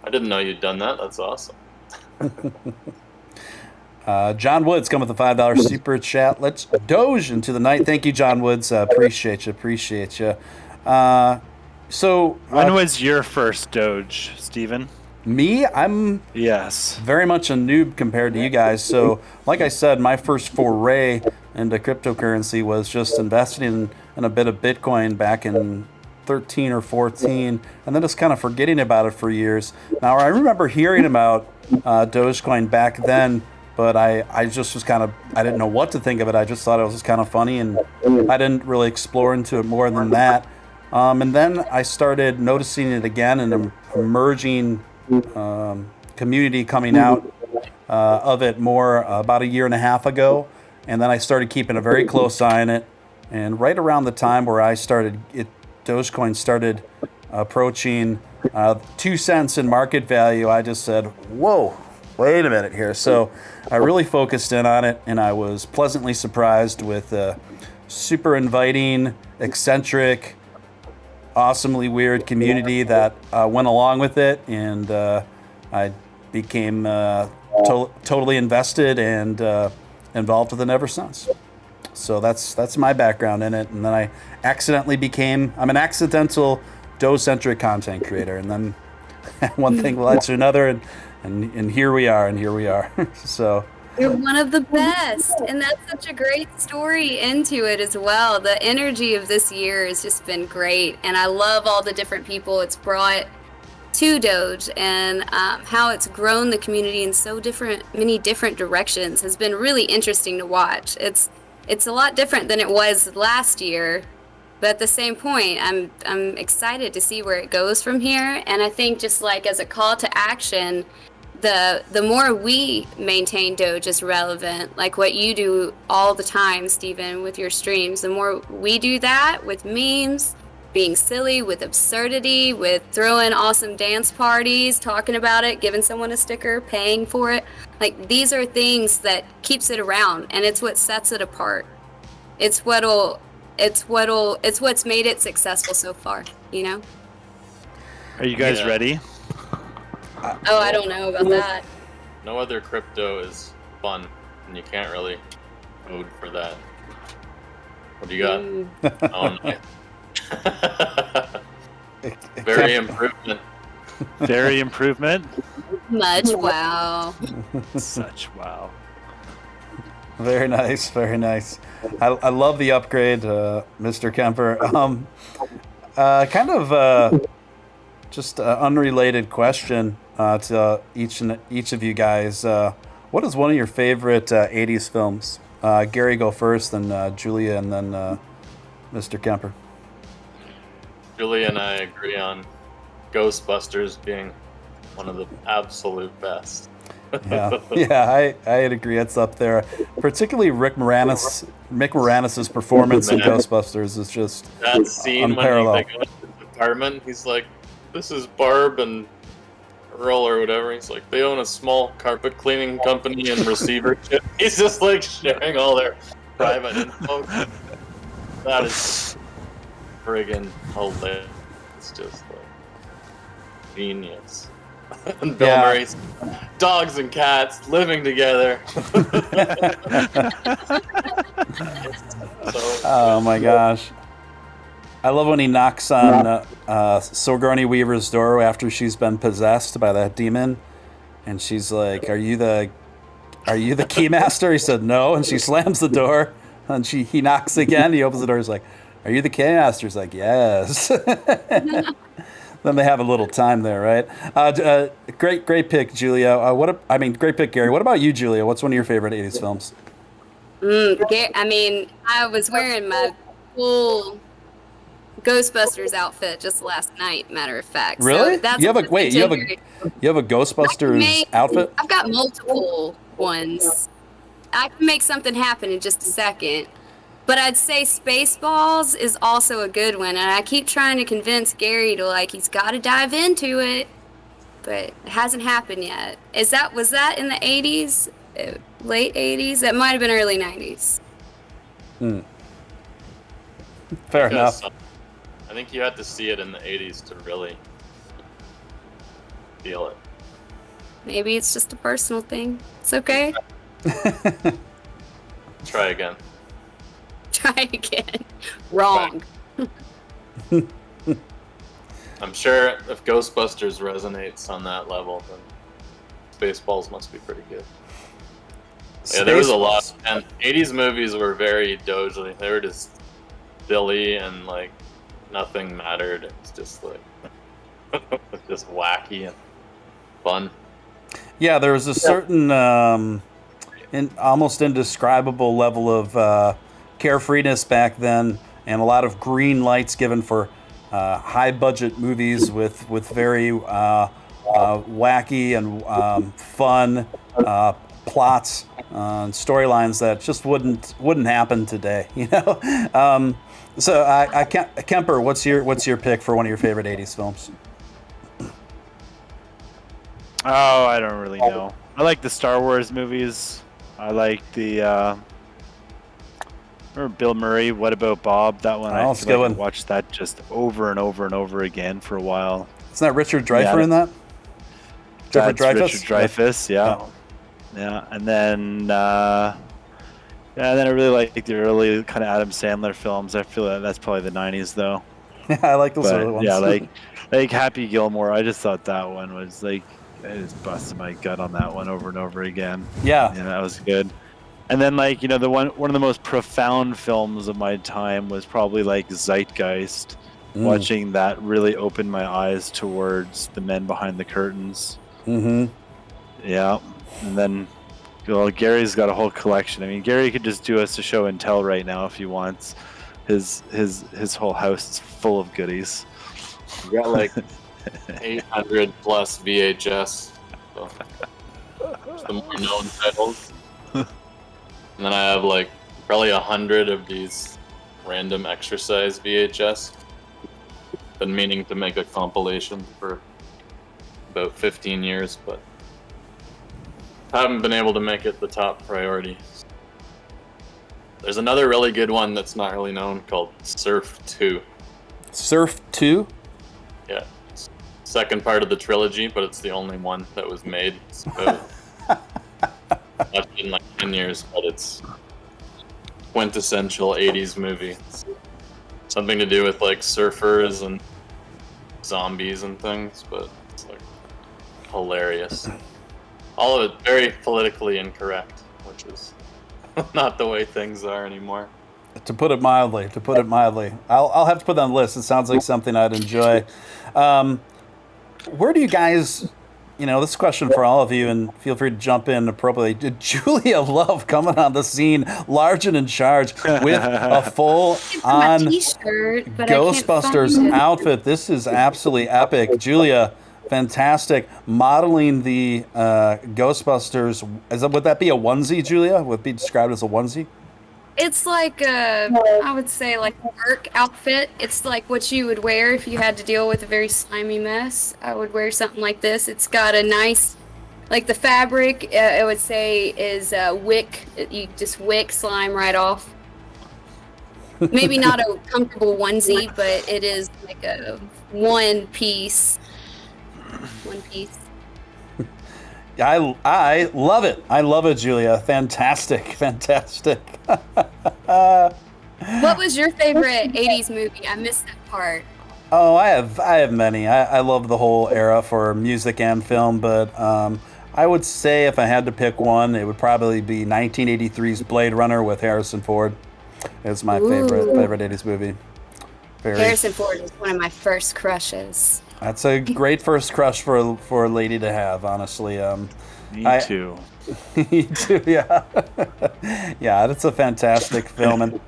didn't know you'd done that. That's awesome. John Woods come with a $5 super chat. Let's Doge into the night. Thank you, John Woods. Appreciate you. So when was your first Doge, Steven? Me? I'm very much a noob compared to you guys. So, like I said, my first foray into cryptocurrency was just investing in a bit of Bitcoin back in 13 or 14, and then just kind of forgetting about it for years. Now, I remember hearing about Dogecoin back then, but I just was kind of, I didn't know what to think of it. I just thought it was just kind of funny, and I didn't really explore into it more than that. And then I started noticing it again in an emerging community coming out of it more about a year and a half ago. And then I started keeping a very close eye on it. And right around the time where I started, Dogecoin started approaching 2 cents in market value, I just said, whoa, wait a minute here. So I really focused in on it, and I was pleasantly surprised with a super inviting, eccentric, awesomely weird community that went along with it, and I became totally invested and involved with it ever since. So that's my background in it, and then I accidentally I'm an accidental Doge-centric content creator, and then one thing led to another, and here we are. So you're one of the best, and that's such a great story into it as well. The energy of this year has just been great, and I love all the different people it's brought to Doge, and how it's grown the community in many different directions has been really interesting to watch. It's a lot different than it was last year, but at the same point, I'm excited to see where it goes from here. And I think just like as a call to action, the more we maintain Doge as relevant, like what you do all the time, Steven, with your streams, the more we do that with memes, being silly, with absurdity, with throwing awesome dance parties, talking about it, giving someone a sticker, paying for it. Like, these are things that keeps it around, and it's what sets it apart. It's what's made it successful so far, you know? Are you guys ready? Oh, I don't know about that. No other crypto is fun, and you can't really code for that. What do you got? Oh, nice. Very improvement. Very improvement. Much wow. Such wow. Very nice. I love the upgrade, Mr. Kemper. Kind of just an unrelated question to each of you guys. What is one of your favorite 80s films? Gary, go first, then Julia, and then Mr. Kemper. Julia and I agree on Ghostbusters being one of the absolute best. Yeah, I'd agree. It's up there. Particularly Mick Moranis' performance in Ghostbusters is just that scene unparalleled. When they go to the apartment, he's like, "This is Barb and Earl or whatever." He's like, "They own a small carpet cleaning company and receivership." He's just like sharing all their private info. That is friggin' hilarious. It's just like genius. And Bill Murray's dogs and cats living together. Oh my gosh. I love when he knocks on Sigourney Weaver's door after she's been possessed by that demon, and she's like, Are you the keymaster? He said no, and she slams the door, and he knocks again, he opens the door, he's like, Are you the keymaster? He's like, yes. Then they have a little time there, right? Great pick, Julia. Great pick, Gary. What about you, Julia? What's one of your favorite 80s films? I was wearing my full Ghostbusters outfit just last night, matter of fact. Really? So that's You have a Ghostbusters outfit? I've got multiple ones. I can make something happen in just a second. But I'd say Spaceballs is also a good one, and I keep trying to convince Gary to he's got to dive into it, but it hasn't happened yet. Was that in the 80s, late 80s? That might have been early 90s. Fair enough. I think you had to see it in the 80s to really feel it. Maybe it's just a personal thing. It's okay. Try again. Try again. Wrong. I'm sure if Ghostbusters resonates on that level, then Spaceballs must be pretty good. Yeah, there was a lot. And 80s movies were very Doge. They were just silly and nothing mattered. It's just just wacky and fun. Yeah, there was a certain almost indescribable level of carefreeness back then, and a lot of green lights given for high budget movies with very wacky and fun plots and storylines that just wouldn't happen today, So Kemper, what's your pick for one of your favorite 80s films? Oh, I don't really know. I like the Star Wars movies. I like the remember Bill Murray, What About Bob? That one, I watched that just over and over and over again for a while. Isn't that Richard Dreyfuss in that? Richard Dreyfuss, yeah. And then I really like the early kind of Adam Sandler films. I feel that's probably the 90s though. Yeah, I like those early ones. Yeah, like Happy Gilmore. I just thought that one was I just busted my gut on that one over and over again. Yeah, that was good. And then the one of the most profound films of my time was probably Zeitgeist. Watching that really opened my eyes towards the men behind the curtains. Mm-hmm. Yeah, and then Gary's got a whole collection. I mean, Gary could just do us a show and tell right now if he wants. His whole house is full of goodies. We got 800 plus VHS. So the more known titles. And then I have probably 100 of these random exercise VHS. Been meaning to make a compilation for about 15 years, but haven't been able to make it the top priority. There's another really good one that's not really known called Surf 2. Surf 2? Yeah. It's second part of the trilogy, but it's the only one that was made. It's about, that's been 10 years, but it's quintessential 80s movie. It's something to do with surfers and zombies and things, but it's hilarious. All of it very politically incorrect, which is not the way things are anymore. To put it mildly. I'll have to put that on the list. It sounds like something I'd enjoy. Where do you guys, this is a question for all of you, and feel free to jump in appropriately. Did Julia love coming on the scene, large and in charge, with a full-on Ghostbusters outfit? This is absolutely epic. Julia, fantastic. Modeling the Ghostbusters. Would that be a onesie, Julia? Would it be described as a onesie? It's I would say a work outfit. It's what you would wear if you had to deal with a very slimy mess. I would wear something like this. It's got a nice, the fabric, I would say, is wick. You just wick slime right off. Maybe not a comfortable onesie, but it is a one piece. I love it. I love it, Julia. Fantastic. What was your favorite 80s movie? I missed that part. Oh, I have many. I love the whole era for music and film, but I would say if I had to pick one, it would probably be 1983's Blade Runner with Harrison Ford. It's my favorite 80s movie. Very. Harrison Ford was one of my first crushes. That's a great first crush for a lady to have, honestly. Me too. Me too. Yeah. Yeah, that's a fantastic film, and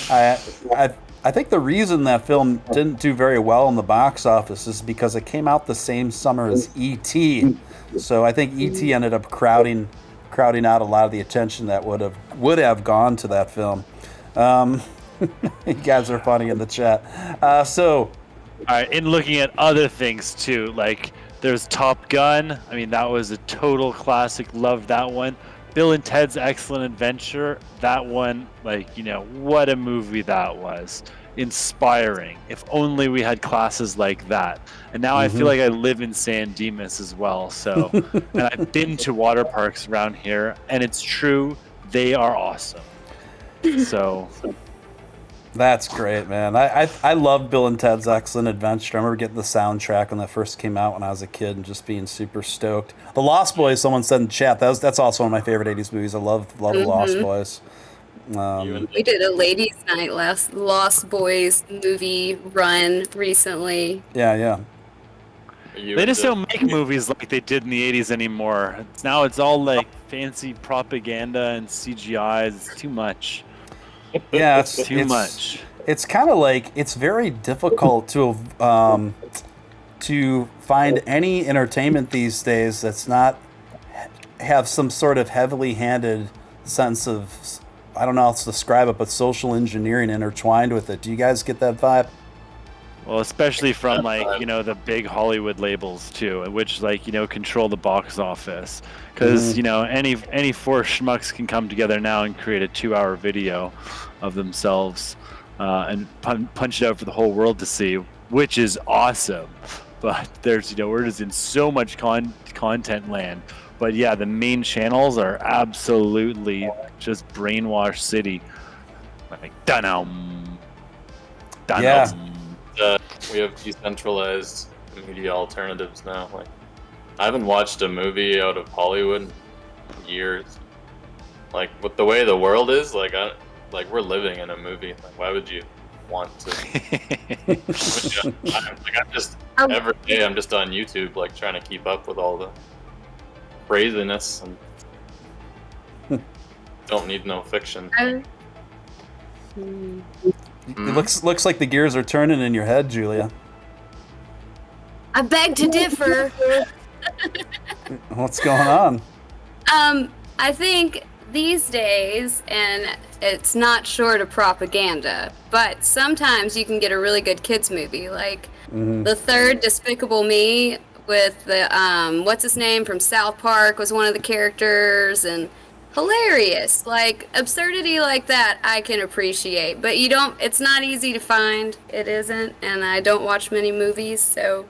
I think the reason that film didn't do very well in the box office is because it came out the same summer as E.T. So I think E.T. ended up crowding out a lot of the attention that would have gone to that film. You guys are funny in the chat. So, all right, in looking at other things too, like there's Top Gun. I mean, that was a total classic. Loved that one. Bill and Ted's Excellent Adventure. That one, like, you know, what a movie that was. Inspiring. If only we had classes like that. And now I feel like I live in San Dimas as well. So, and I've been to water parks around here, and it's true, they are awesome. So. That's great, man. I love Bill and Ted's Excellent Adventure. I remember getting the soundtrack when that first came out when I was a kid and just being super stoked. The Lost Boys, someone said in chat, that's also one of my favorite 80s movies. I love the Lost Boys. We did a ladies' night Lost Boys movie run recently. Yeah. They just don't make movies like they did in the 80s anymore. Now it's all like fancy propaganda and CGI. It's too much. Yeah, it's too much. It's kind of like it's very difficult to find any entertainment these days that's not have some sort of heavily handed sense of, I don't know how to describe it, but social engineering intertwined with it. Do you guys get that vibe? Well, especially from like, you know, the big Hollywood labels too, which like, you know, control the box office. Because, you know, any four schmucks can come together now and create a 2-hour video of themselves and punch it out for the whole world to see, which is awesome. But there's, you know, we're just in so much content land. But yeah, the main channels are absolutely just brainwash city. Like, dun-um. Yeah. We have decentralized media alternatives now. Like, I haven't watched a movie out of Hollywood in years. Like, with the way the world is, like we're living in a movie. Like, why would you want to? Every day I'm just on YouTube, like trying to keep up with all the craziness, and don't need no fiction. It looks like the gears are turning in your head, Julia. I beg to differ. What's going on? I think these days, and it's not short of propaganda, but sometimes you can get a really good kids movie, like the third Despicable Me with the what's his name from South Park was one of the characters, and hilarious. Like, absurdity like that I can appreciate, but it's not easy to find. It isn't, and I don't watch many movies, so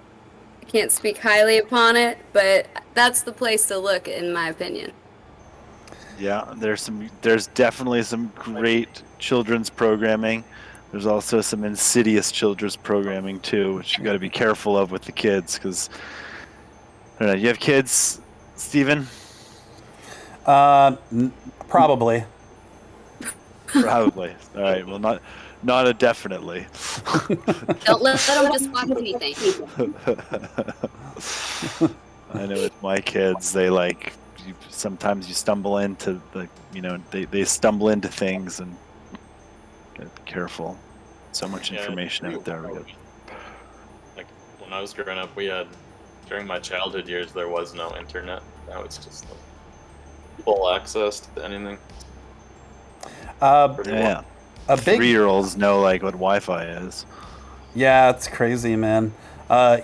I can't speak highly upon it, but that's the place to look, in my opinion. Yeah, there's definitely some great children's programming. There's also some insidious children's programming too, which you got to be careful of with the kids, because I don't know, you have kids, Steven? Probably. Probably. All right. Well, not a definitely. Don't let them just watch anything. I know with my kids, they sometimes you stumble into they stumble into things, and gotta be careful. So much information out there. Like, when I was growing up, during my childhood years, there was no internet. Now it's just like full access to anything. Yeah. A big 3-year-olds know like what Wi-Fi is. Yeah, it's crazy, man.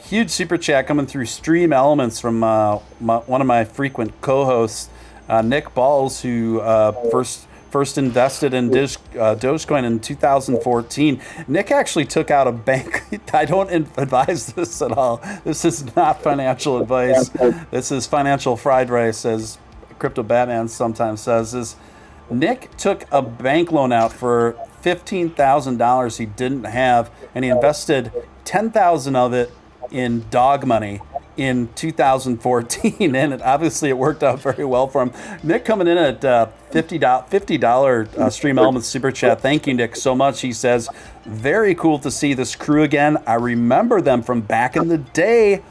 Huge super chat coming through Stream Elements from one of my frequent co-hosts, Nick Balls, who first invested in Dogecoin in 2014. Nick actually took out a bank. I don't advise this at all. This is not financial advice. This is financial fried rice, as Crypto Batman sometimes says. Nick took a bank loan out for $15,000 he didn't have, and he invested $10,000 of it in dog money, in 2014, and obviously it worked out very well for him. Nick coming in at $50 Stream Elements Super Chat. Thank you, Nick, so much. He says, very cool to see this crew again. I remember them from back in the day.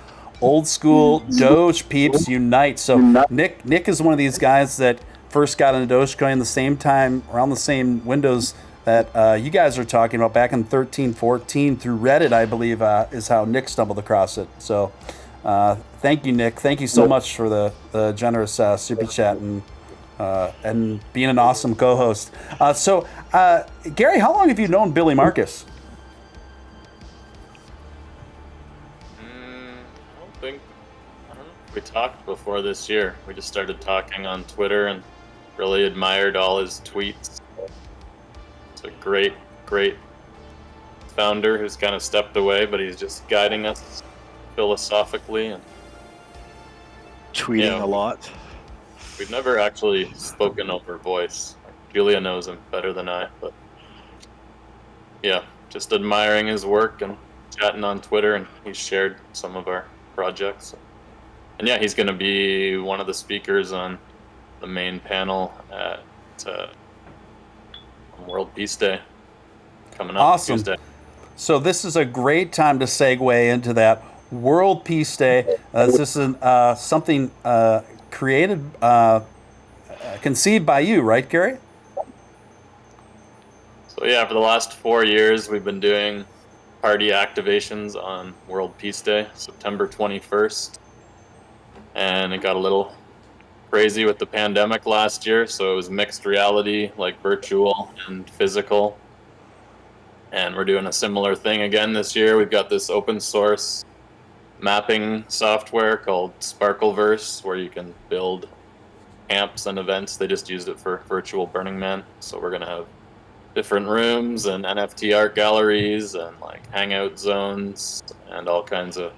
Old school Doge peeps unite. So Nick is one of these guys that first got into Dogecoin the same time, around the same windows that you guys are talking about back in 13, 14 through Reddit, I believe, is how Nick stumbled across it. So thank you, Nick. Thank you so much for the generous super chat and being an awesome co-host. So Gary, how long have you known Billy Marcus? I don't know if we talked before this year. We just started talking on Twitter and really admired all his tweets. It's a great founder who's kind of stepped away, but he's just guiding us philosophically and tweeting a lot. We've never actually spoken over voice. Julia knows him better than I, but yeah, just admiring his work and chatting on Twitter, and he's shared some of our projects. And yeah, he's going to be one of the speakers on the main panel at World Peace Day coming up Awesome. Tuesday. So this is a great time to segue into that World Peace Day. This is something created, conceived by you, right, Gary? So yeah, for the last 4 years, we've been doing party activations on World Peace Day, September 21st. And it got a little crazy with the pandemic last year, so it was mixed reality, like virtual and physical. And we're doing a similar thing again this year. We've got this open source mapping software called Sparkleverse, where you can build camps and events. They just used it for virtual Burning Man. So we're going to have different rooms and NFT art galleries and like hangout zones and all kinds of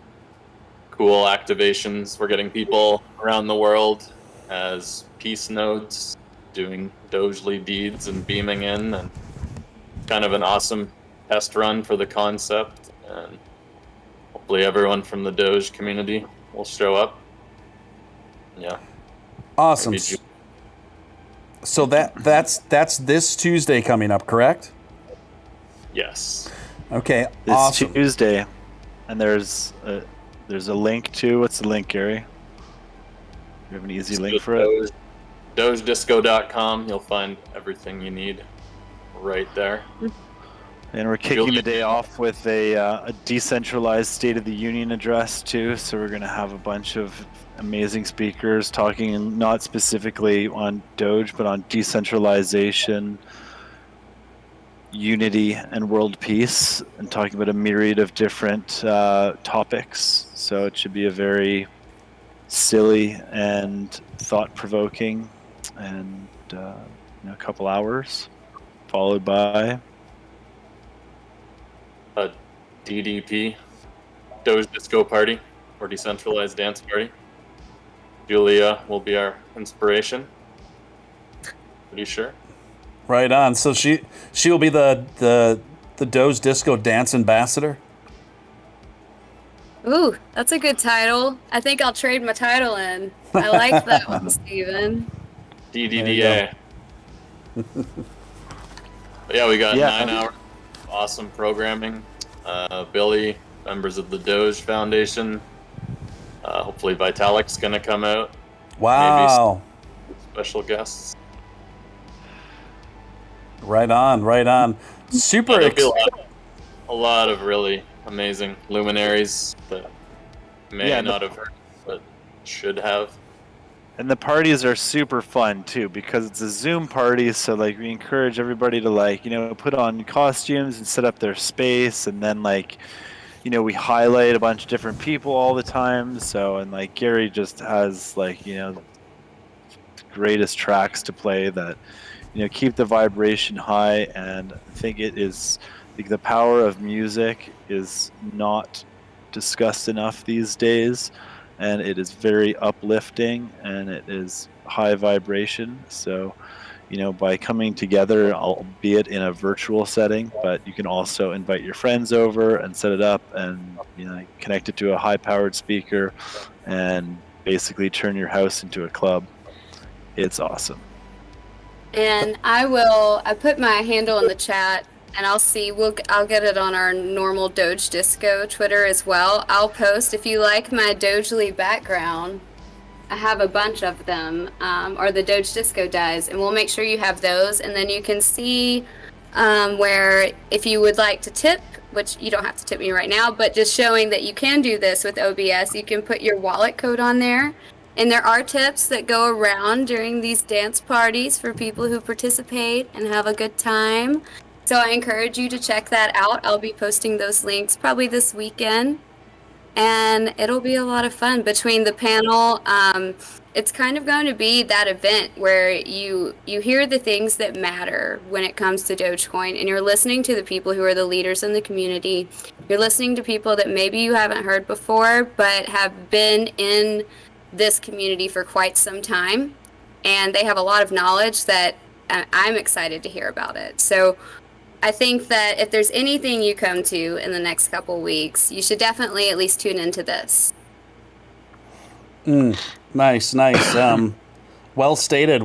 cool activations. We're getting people around the world as peace nodes doing Dogely deeds and beaming in, and kind of an awesome test run for the concept, and hopefully everyone from the Doge community will show up. Yeah. Awesome. So that's this Tuesday coming up, correct? Yes. Okay. This awesome. Tuesday, and there's a link to, what's the link, Gary? You have an easy link for it? Dogedisco.com. You'll find everything you need right there. And we're kicking the day off with a decentralized State of the Union address too. So we're going to have a bunch of amazing speakers talking not specifically on Doge, but on decentralization, unity, and world peace, and talking about a myriad of different topics. So it should be a very silly and thought-provoking, and a couple hours, followed by a DDP, Doge Disco party, or Decentralized Dance Party. Julia will be our inspiration. Pretty sure. Right on. So she will be the Doge Disco dance ambassador. Ooh, that's a good title. I think I'll trade my title in. I like that one, Steven. DDDA. But yeah, we got 9 hours of awesome programming. Billy, members of the Doge Foundation. Hopefully Vitalik's going to come out. Wow. Maybe special guests. Right on. Super a lot of really amazing luminaries that may not have heard, but should have. And the parties are super fun too, because it's a Zoom party, so like we encourage everybody to put on costumes and set up their space, and then we highlight a bunch of different people all the time. So, and Gary just has the greatest tracks to play that keep the vibration high, and I think it is the power of music is not discussed enough these days, and it is very uplifting, and it is high vibration. So by coming together, albeit in a virtual setting, but you can also invite your friends over and set it up and connect it to a high-powered speaker and basically turn your house into a club. It's awesome. And I put my handle in the chat, and I'll get it on our normal Doge Disco Twitter as well. I'll post, if you like my Dogely background, I have a bunch of them, or the Doge Disco does, and we'll make sure you have those, and then you can see where if you would like to tip, which you don't have to tip me right now, but just showing that you can do this with OBS, you can put your wallet code on there. And there are tips that go around during these dance parties for people who participate and have a good time. So I encourage you to check that out. I'll be posting those links probably this weekend. And it'll be a lot of fun between the panel. It's kind of going to be that event where you hear the things that matter when it comes to Dogecoin, and you're listening to the people who are the leaders in the community. You're listening to people that maybe you haven't heard before, but have been in this community for quite some time, and they have a lot of knowledge that I'm excited to hear about it. So I think that if there's anything you come to in the next couple weeks, you should definitely at least tune into this. Nice. Well stated.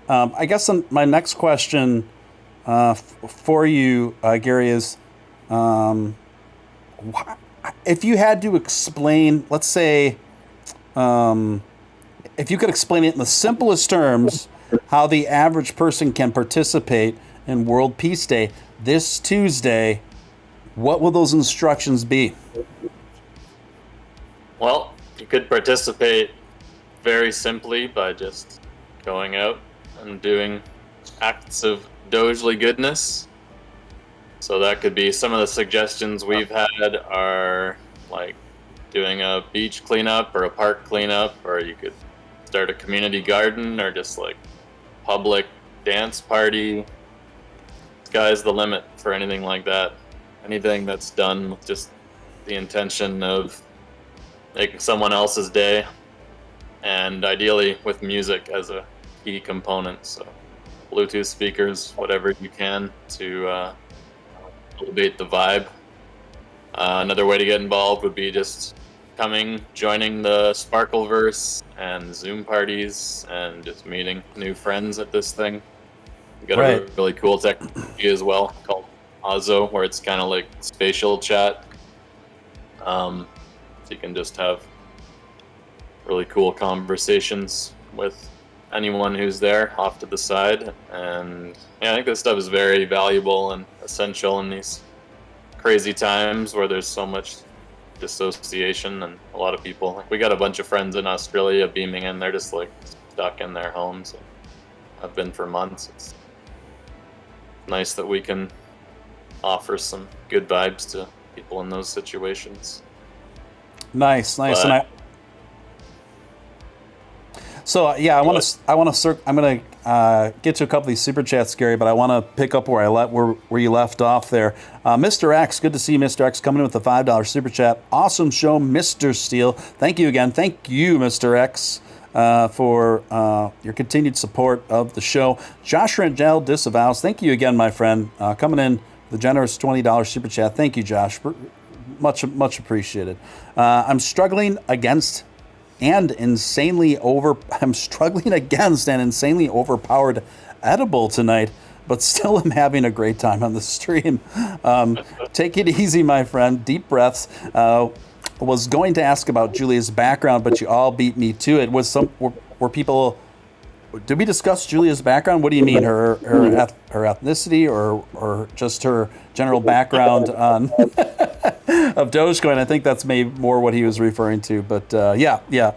I guess my next question for you, Gary, is if you had to explain, let's say, if you could explain it in the simplest terms, how the average person can participate in World Peace Day this Tuesday, what will those instructions be? Well, you could participate very simply by just going out and doing acts of Dogely goodness. So that could be some of the suggestions we've had are like doing a beach cleanup or a park cleanup, or you could start a community garden or just like public dance party. Sky's the limit for anything like that. Anything that's done with just the intention of making someone else's day, and ideally with music as a key component. So Bluetooth speakers, whatever you can to elevate the vibe. Another way to get involved would be just joining the Sparkleverse and Zoom parties and just meeting new friends at this thing. We got a really cool technology as well called Ozo, where it's kind of like spatial chat. So you can just have really cool conversations with anyone who's there off to the side. And yeah, I think this stuff is very valuable and essential in these crazy times where there's so much dissociation, and a lot of people, like we got a bunch of friends in Australia beaming in, they're just like stuck in their homes. I've been for months. It's nice that we can offer some good vibes to people in those situations. Nice. But, and I'm gonna get to a couple of these super chats, Gary, but I want to pick up where you left off there. Mr. X, good to see you, Mr. X, coming in with the $5 super chat. Awesome show, Mr. Steele. Thank you again. Thank you, Mr. X, for your continued support of the show. Josh Rangel disavows. Thank you again, my friend, coming in the generous $20 super chat. Thank you, Josh. Much appreciated. I'm struggling against an insanely overpowered edible tonight, but still am having a great time on the stream. Take it easy, my friend. Deep breaths. Was going to ask about Julia's background, but you all beat me to it. Were people? Did we discuss Julia's background? What do you mean, her ethnicity, or just her general background on of Dogecoin? I think that's maybe more what he was referring to. But yeah.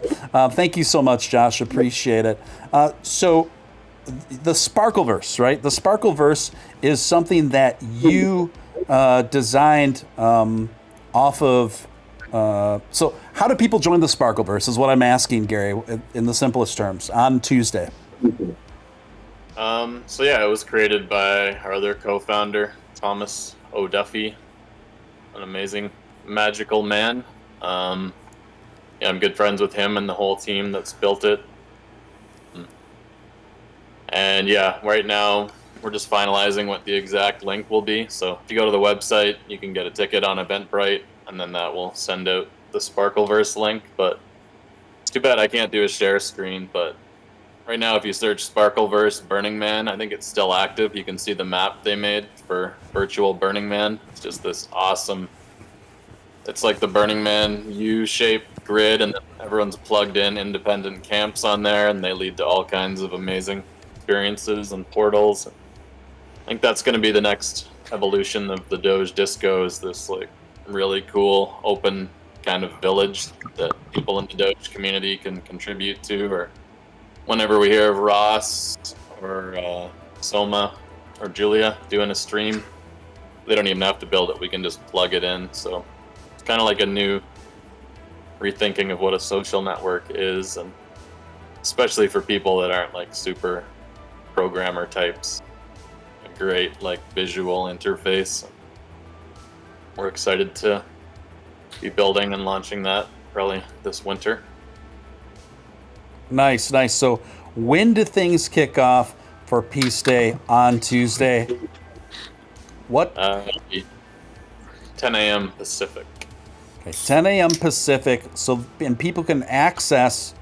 Thank you so much, Josh. Appreciate it. So the Sparkleverse, right? The Sparkleverse is something that you designed off of. So how do people join the Sparkleverse is what I'm asking, Gary, in the simplest terms, on Tuesday. So yeah, it was created by our other co-founder, Thomas O'Duffy, an amazing, magical man. I'm good friends with him and the whole team that's built it. And yeah, right now we're just finalizing what the exact link will be. So if you go to the website, you can get a ticket on Eventbrite, and then that will send out the Sparkleverse link. But it's too bad I can't do a share screen. But right now, if you search Sparkleverse Burning Man, I think it's still active. You can see the map they made for virtual Burning Man. It's just this awesome. It's like the Burning Man U-shaped grid, and everyone's plugged in independent camps on there, and they lead to all kinds of amazing experiences and portals. I think that's going to be the next evolution of the Doge Disco, is this like really cool open kind of village that people in the Doge community can contribute to. Or whenever we hear of Ross or Soma or Julia doing a stream, they don't even have to build it. We can just plug it in. So it's kind of like a new rethinking of what a social network is, and especially for people that aren't like super programmer types. A great like visual interface. We're excited to be building and launching that probably this winter. Nice, nice. So when do things kick off for Peace Day on Tuesday? What? 10 a.m. Pacific. Okay, 10 a.m. Pacific. So, and people can access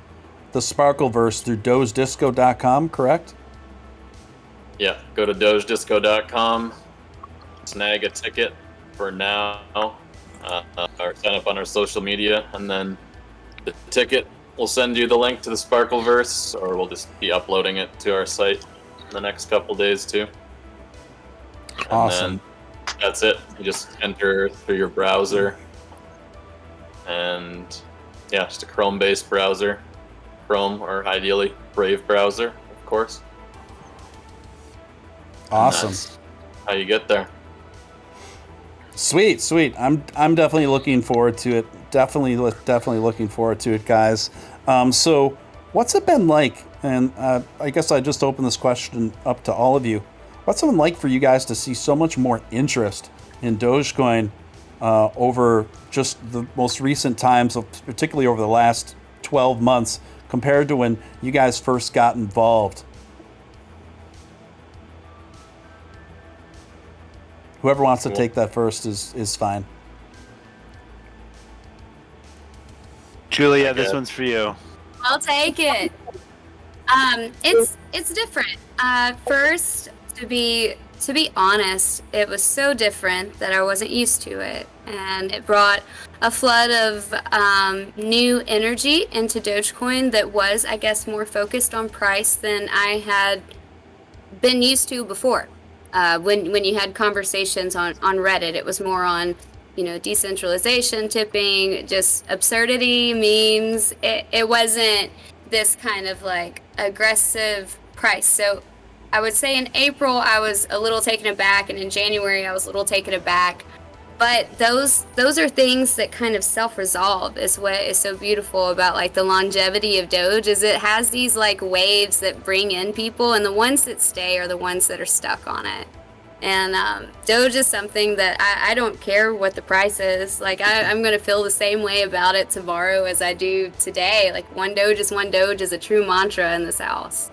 the Sparkleverse through dogedisco.com, correct? Yeah, go to dogedisco.com, snag a ticket for now, or sign up on our social media, and then the ticket will send you the link to the Sparkleverse, or we'll just be uploading it to our site in the next couple days too. Awesome. And then that's it. You just enter through your browser, and yeah, just a Chrome-based browser, Chrome or ideally Brave browser, of course. Awesome. How you get there. Sweet, sweet. I'm definitely looking forward to it. Definitely looking forward to it, guys. So, what's it been like? And I guess I just opened this question up to all of you. What's it been like for you guys to see so much more interest in Dogecoin over just the most recent times, particularly over the last 12 months, compared to when you guys first got involved? Whoever wants to take that first is fine. Julia, this one's for you. I'll take it. It's different. First, to be honest, it was so different that I wasn't used to it, and it brought a flood of new energy into Dogecoin that was, I guess, more focused on price than I had been used to before. When you had conversations on Reddit, it was more on, decentralization, tipping, just absurdity, memes. It wasn't this kind of like aggressive price. So I would say in April I was a little taken aback, and in January I was a little taken aback. But those are things that kind of self-resolve, is what is so beautiful about like the longevity of Doge, is it has these like waves that bring in people, and the ones that stay are the ones that are stuck on it. And Doge is something that I don't care what the price is. Like I'm going to feel the same way about it tomorrow as I do today. Like one Doge is a true mantra in this house.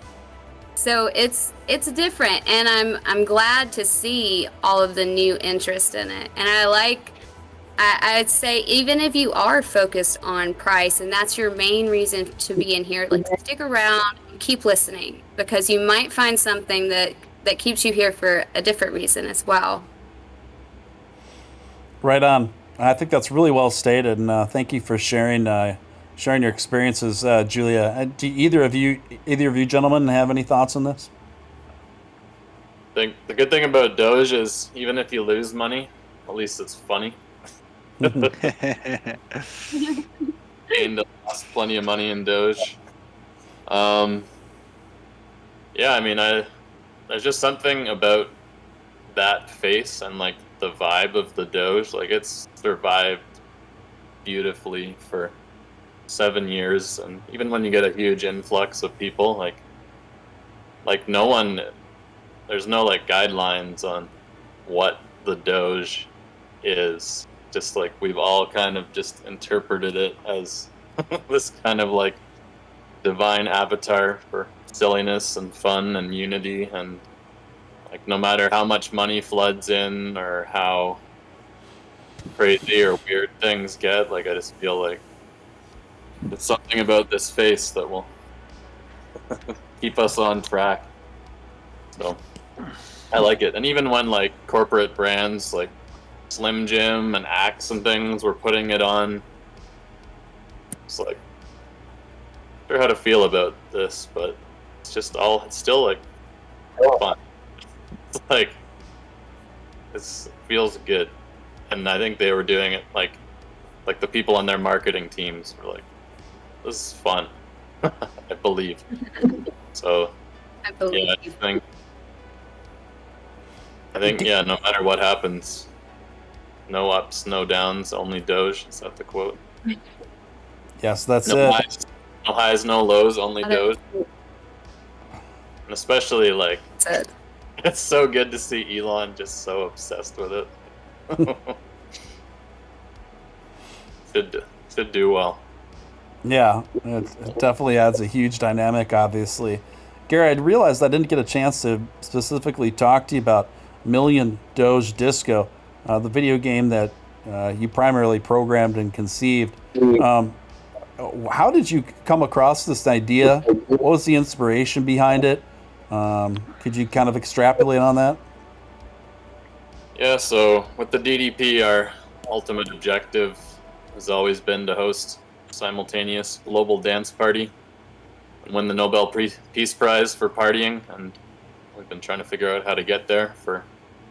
So it's different, and I'm glad to see all of the new interest in it. And I'd say even if you are focused on price and that's your main reason to be in here, like stick around and keep listening, because you might find something that keeps you here for a different reason as well. Right on. I think that's really well stated, and thank you for sharing your experiences, Julia. Do either of you gentlemen have any thoughts on this? I think the good thing about Doge is even if you lose money, at least it's funny. Gained and lost plenty of money in Doge. Yeah, I mean, there's just something about that face and like the vibe of the Doge. Like it's survived beautifully for 7 years, and even when you get a huge influx of people, like there's no like guidelines on what the Doge is. Just like we've all kind of just interpreted it as this kind of like divine avatar for silliness and fun and unity, and like no matter how much money floods in or how crazy or weird things get, like I just feel like it's something about this face that will keep us on track. So I like it. And even when like corporate brands like Slim Jim and Axe and things were putting it on, it's like not sure how to feel about this, but it's still like fun. It's like it feels good. And I think they were doing it like the people on their marketing teams were like, this is fun. I believe. So I believe. yeah, I think yeah, no matter what happens, no ups, no downs, only Doge. Is that the quote? Yes, that's No it. highs, no highs, no lows, only Doge. And especially like That's it. it's so good to see Elon just so obsessed with it. should do well. Yeah, it definitely adds a huge dynamic, obviously. Gary, I realized I didn't get a chance to specifically talk to you about Doge Disco, the video game that you primarily programmed and conceived. How did you come across this idea? What was the inspiration behind it? Could you kind of extrapolate on that? Yeah, so with the DDP, our ultimate objective has always been to host a simultaneous global dance party and win the Nobel Peace Prize for partying. And we've been trying to figure out how to get there for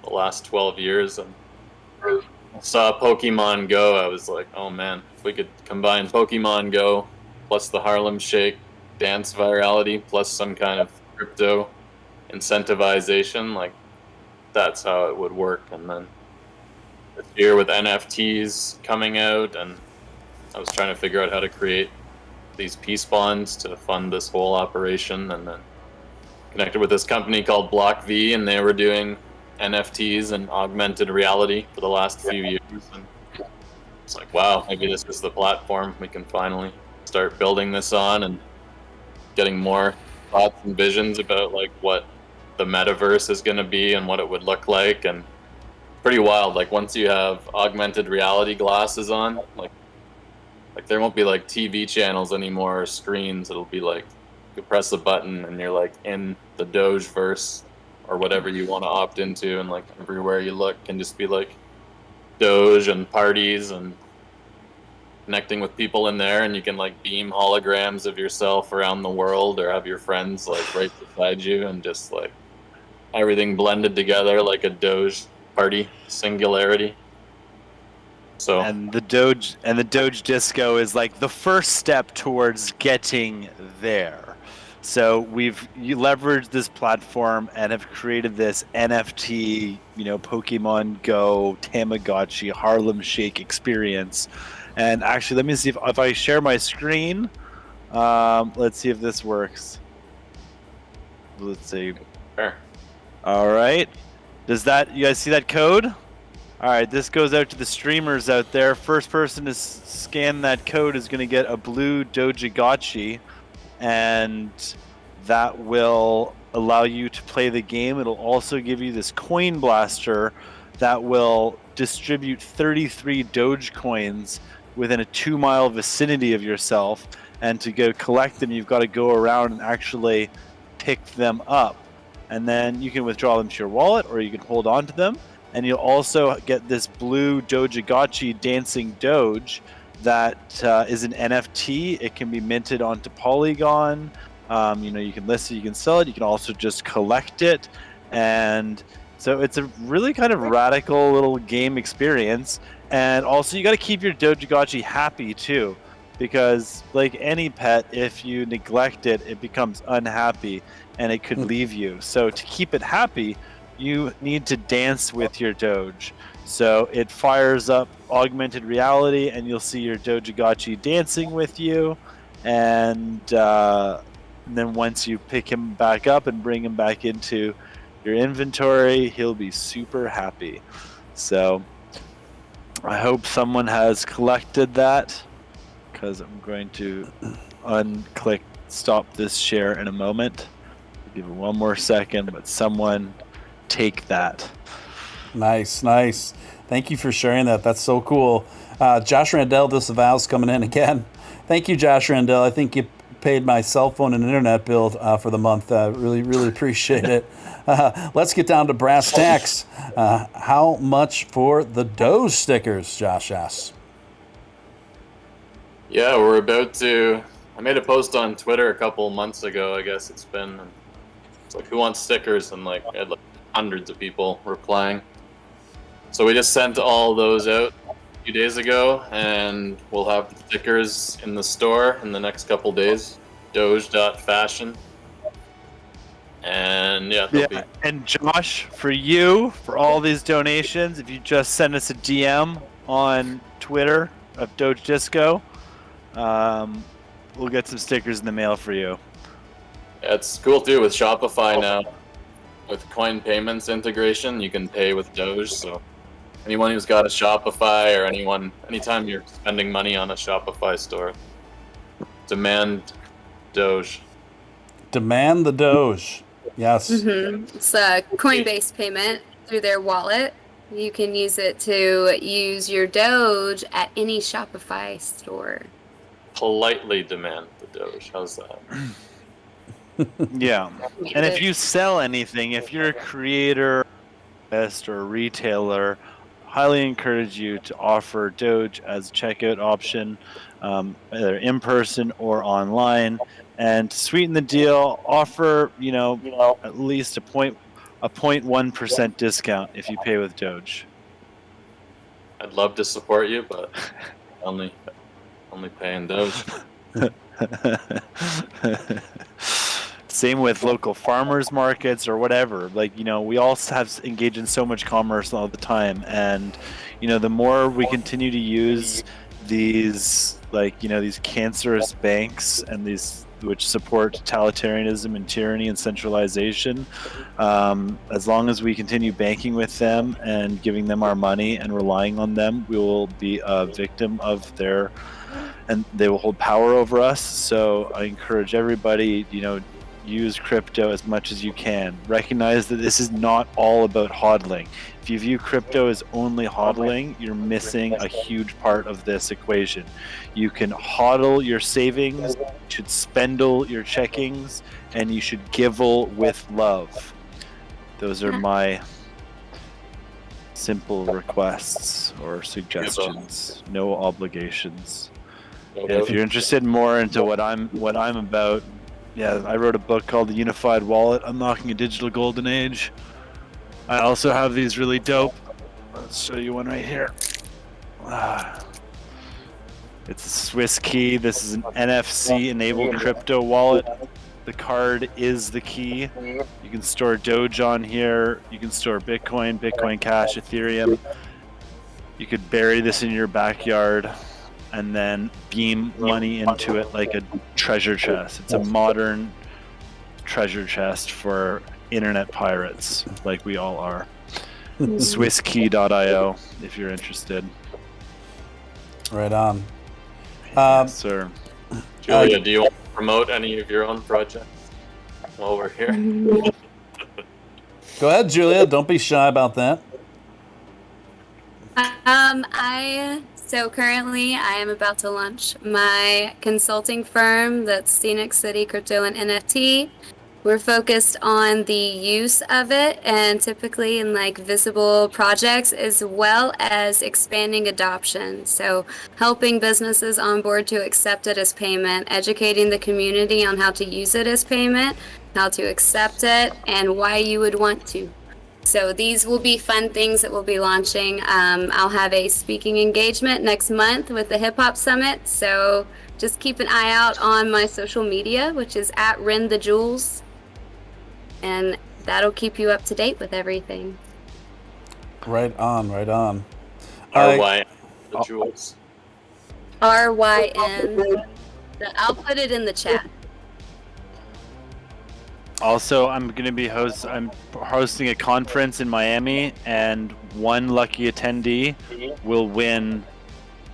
the last 12 years. And I saw Pokemon Go. I was like, oh man, if we could combine Pokemon Go plus the Harlem Shake dance virality plus some kind of crypto incentivization, like that's how it would work. And then this year with NFTs coming out, and I was trying to figure out how to create these peace bonds to fund this whole operation, and then connected with this company called Block V, and they were doing NFTs and augmented reality for the last few years. And it's like, wow, maybe this is the platform we can finally start building this on and getting more thoughts and visions about like what the metaverse is going to be and what it would look like. And pretty wild. Like once you have augmented reality glasses on, like there won't be like TV channels anymore or screens. It'll be like you press a button and you're like in the Dogeverse or whatever you want to opt into, and like everywhere you look can just be like Doge and parties and connecting with people in there, and you can like beam holograms of yourself around the world or have your friends like right beside you, and just like everything blended together like a Doge party singularity. So And the Doge Disco is like the first step towards getting there. So you leveraged this platform and have created this NFT, Pokemon Go, Tamagotchi, Harlem Shake experience. And actually, let me see if I share my screen. Let's see if this works. Let's see. sure. All right. You guys see that code? All right, this goes out to the streamers out there. First person to scan that code is going to get a blue Dogecoin, and that will allow you to play the game. It'll also give you this coin blaster that will distribute 33 Dogecoins within a 2-mile vicinity of yourself. And to go collect them, you've got to go around and actually pick them up. And then you can withdraw them to your wallet, or you can hold on to them. And you'll also get this blue Dogecoin dancing Doge that is an NFT. It can be minted onto Polygon. You can list it, you can sell it, you can also just collect it. And so it's a really kind of radical little game experience. And also you got to keep your Dogecoin happy too, because like any pet, if you neglect it, it becomes unhappy and it could leave you. So to keep it happy, you need to dance with your Doge. So it fires up augmented reality, and you'll see your Dogecoin dancing with you. And then once you pick him back up and bring him back into your inventory, he'll be super happy. So I hope someone has collected that, because I'm going to unclick stop this share in a moment. I'll give it one more second, but someone take that. Nice. Thank you for sharing that. That's so cool. Josh Randell disavows coming in again. Thank you, Josh Randell. I think you paid my cell phone and internet bill for the month. Really appreciate it. Let's get down to brass tacks. How much for the Doge stickers, Josh asks? Yeah, we're about to. I made a post on Twitter a couple months ago. I guess it's like, who wants stickers? And like, I had like hundreds of people replying. So we just sent all those out a few days ago, and we'll have the stickers in the store in the next couple days. Doge.fashion. And and Josh, for you, for all these donations, if you just send us a DM on Twitter of Doge Disco, we'll get some stickers in the mail for you. Yeah, it's cool too with Shopify now. With coin payments integration, you can pay with Doge. So anyone who's got a Shopify, or anytime you're spending money on a Shopify store, demand Doge. Demand the Doge. Yes. It's a coin-based payment through their wallet. You can use it to use your Doge at any Shopify store. Politely demand the Doge. How's that? Yeah. And if you sell anything, if you're a creator or a retailer, highly encourage you to offer Doge as a checkout option, either in person or online. And to sweeten the deal, offer at least a 0.1% discount if you pay with Doge. I'd love to support you, but only pay in Doge. Same with local farmers markets or whatever. We all have engaged in so much commerce all the time, and the more we continue to use these these cancerous banks and these which support totalitarianism and tyranny and centralization, as long as we continue banking with them and giving them our money and relying on them, we will be a victim of their, and they will hold power over us. So I encourage everybody, use crypto as much as you can. Recognize that this is not all about hodling. If you view crypto as only hodling, you're missing a huge part of this equation. You can hodl your savings, you should spendle your checkings, and you should givel with love. Those are my simple requests or suggestions. No obligations. And if you're interested more into what I'm about, I wrote a book called The Unified Wallet, Unlocking a Digital Golden Age. I also have these really dope. Let's show you one right here. It's a Swiss key. This is an NFC-enabled crypto wallet. The card is the key. You can store Doge on here. You can store Bitcoin, Bitcoin Cash, Ethereum. You could bury this in your backyard and then beam money into it like a treasure chest. It's a modern treasure chest for internet pirates, like we all are. SwissKey.io, if you're interested. Right on. Yes, sir. Julia, do you want to promote any of your own projects while we're here? Go ahead, Julia. Don't be shy about that. So currently I am about to launch my consulting firm that's Scenic City Crypto and NFT. We're focused on the use of it, and typically in visible projects, as well as expanding adoption. So helping businesses on board to accept it as payment, educating the community on how to use it as payment, how to accept it, and why you would want to. So these will be fun things that we'll be launching. I'll have a speaking engagement next month with the Hip Hop Summit. So just keep an eye out on my social media, which is @RenTheJewels. And that'll keep you up to date with everything. Right on. RYN, the jewels. RYN. I'll put it in the chat. Also, I'm hosting a conference in Miami, and one lucky attendee will win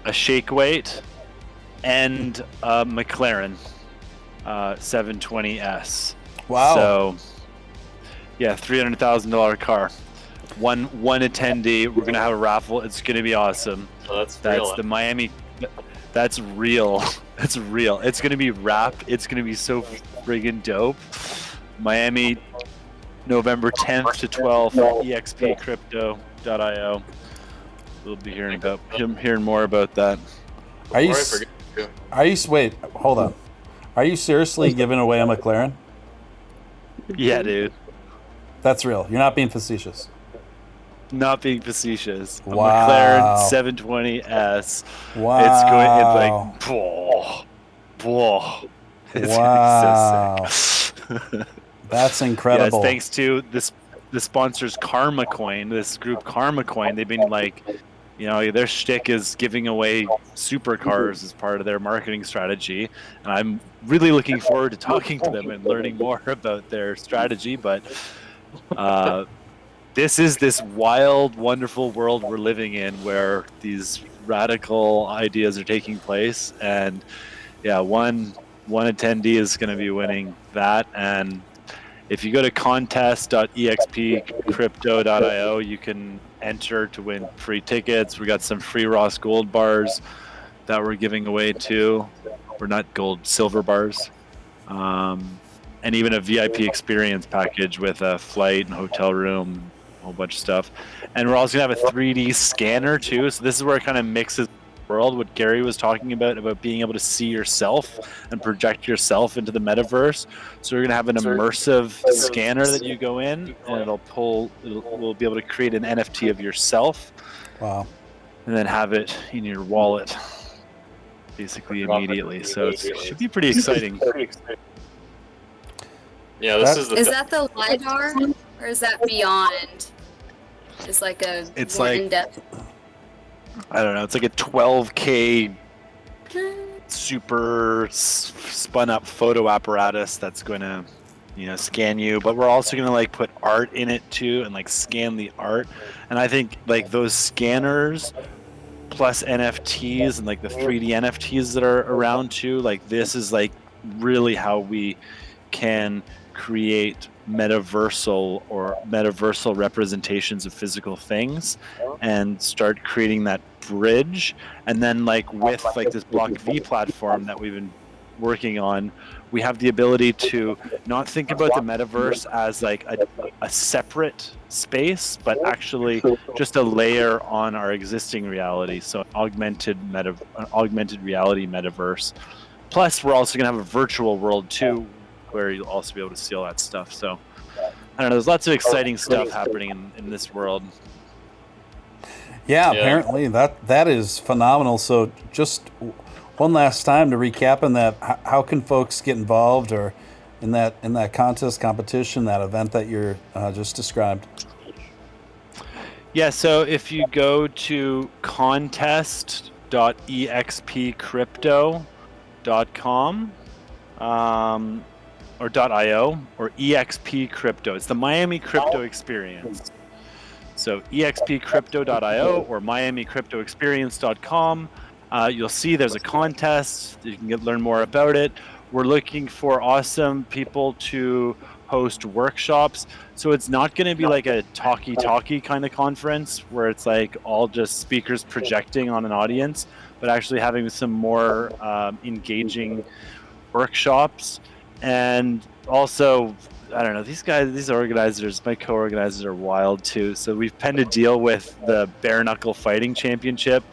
a shake weight and a McLaren. 720S. Wow. So, yeah, $300,000 car. One attendee. We're gonna have a raffle. It's gonna be awesome. So that's real. the Miami. That's real. That's real. It's gonna be rap. It's gonna be so friggin' dope. Miami, November 10th to 12th. expcrypto.io. We'll be hearing more about that. Are you? Before I forget to- Wait, hold on. Are you seriously giving away a McLaren? Yeah, dude. That's real. You're not being facetious. Not being facetious. A Wow. McLaren 720S. Wow. It's It's Wow. gonna be so sick. That's Yeah, incredible. it's thanks to the sponsors Karma Coin, this group Karma Coin. They've been like, their shtick is giving away supercars as part of their marketing strategy. And I'm really looking forward to talking to them and learning more about their strategy. But this is this wild, wonderful world we're living in where these radical ideas are taking place. And yeah, one attendee is going to be winning that. And if you go to contest.expcrypto.io, you can enter to win free tickets. We got some free Ross Gold bars that we're giving away too. We're not gold, silver bars. And even a VIP experience package with a flight and hotel room, a whole bunch of stuff. And we're also going to have a 3D scanner too. So this is where it kind of mixes world, what Gary was talking about being able to see yourself and project yourself into the metaverse. So we're going to have an immersive scanner that you go in, and we'll be able to create an NFT of yourself. Wow. And then have it in your wallet basically immediately. So it should be pretty exciting. Yeah, this is the. Is that the LiDAR, or is that beyond? It's like a It's more like- in-depth. I don't know. It's like a 12K super spun up photo apparatus that's going to, scan you. But we're also going to put art in it too and scan the art. And I think those scanners plus NFTs and the 3D NFTs that are around too. This is really how we can create metaversal representations of physical things and start creating that bridge. And then with this Block V platform that we've been working on, we have the ability to not think about the metaverse as a separate space, but actually just a layer on our existing reality. So augmented reality metaverse. Plus we're also going to have a virtual world too, where you'll also be able to see all that stuff. So I don't know, there's lots of exciting stuff happening in this world. Yeah, apparently that is phenomenal. So just one last time to recap on that, how can folks get involved or in that competition, that event that you're just described? Yeah, so if you go to contest.expcrypto.com or .io or EXP Crypto. It's the Miami Crypto Experience. So expcrypto.io or miamicryptoexperience.com. You'll see there's a contest. You can learn more about it. We're looking for awesome people to host workshops. So it's not going to be like a talkie kind of conference where it's all just speakers projecting on an audience, but actually having some more engaging workshops. And also, I don't know, these organizers, my co-organizers are wild too. So we've penned a deal with the Bare Knuckle Fighting Championship.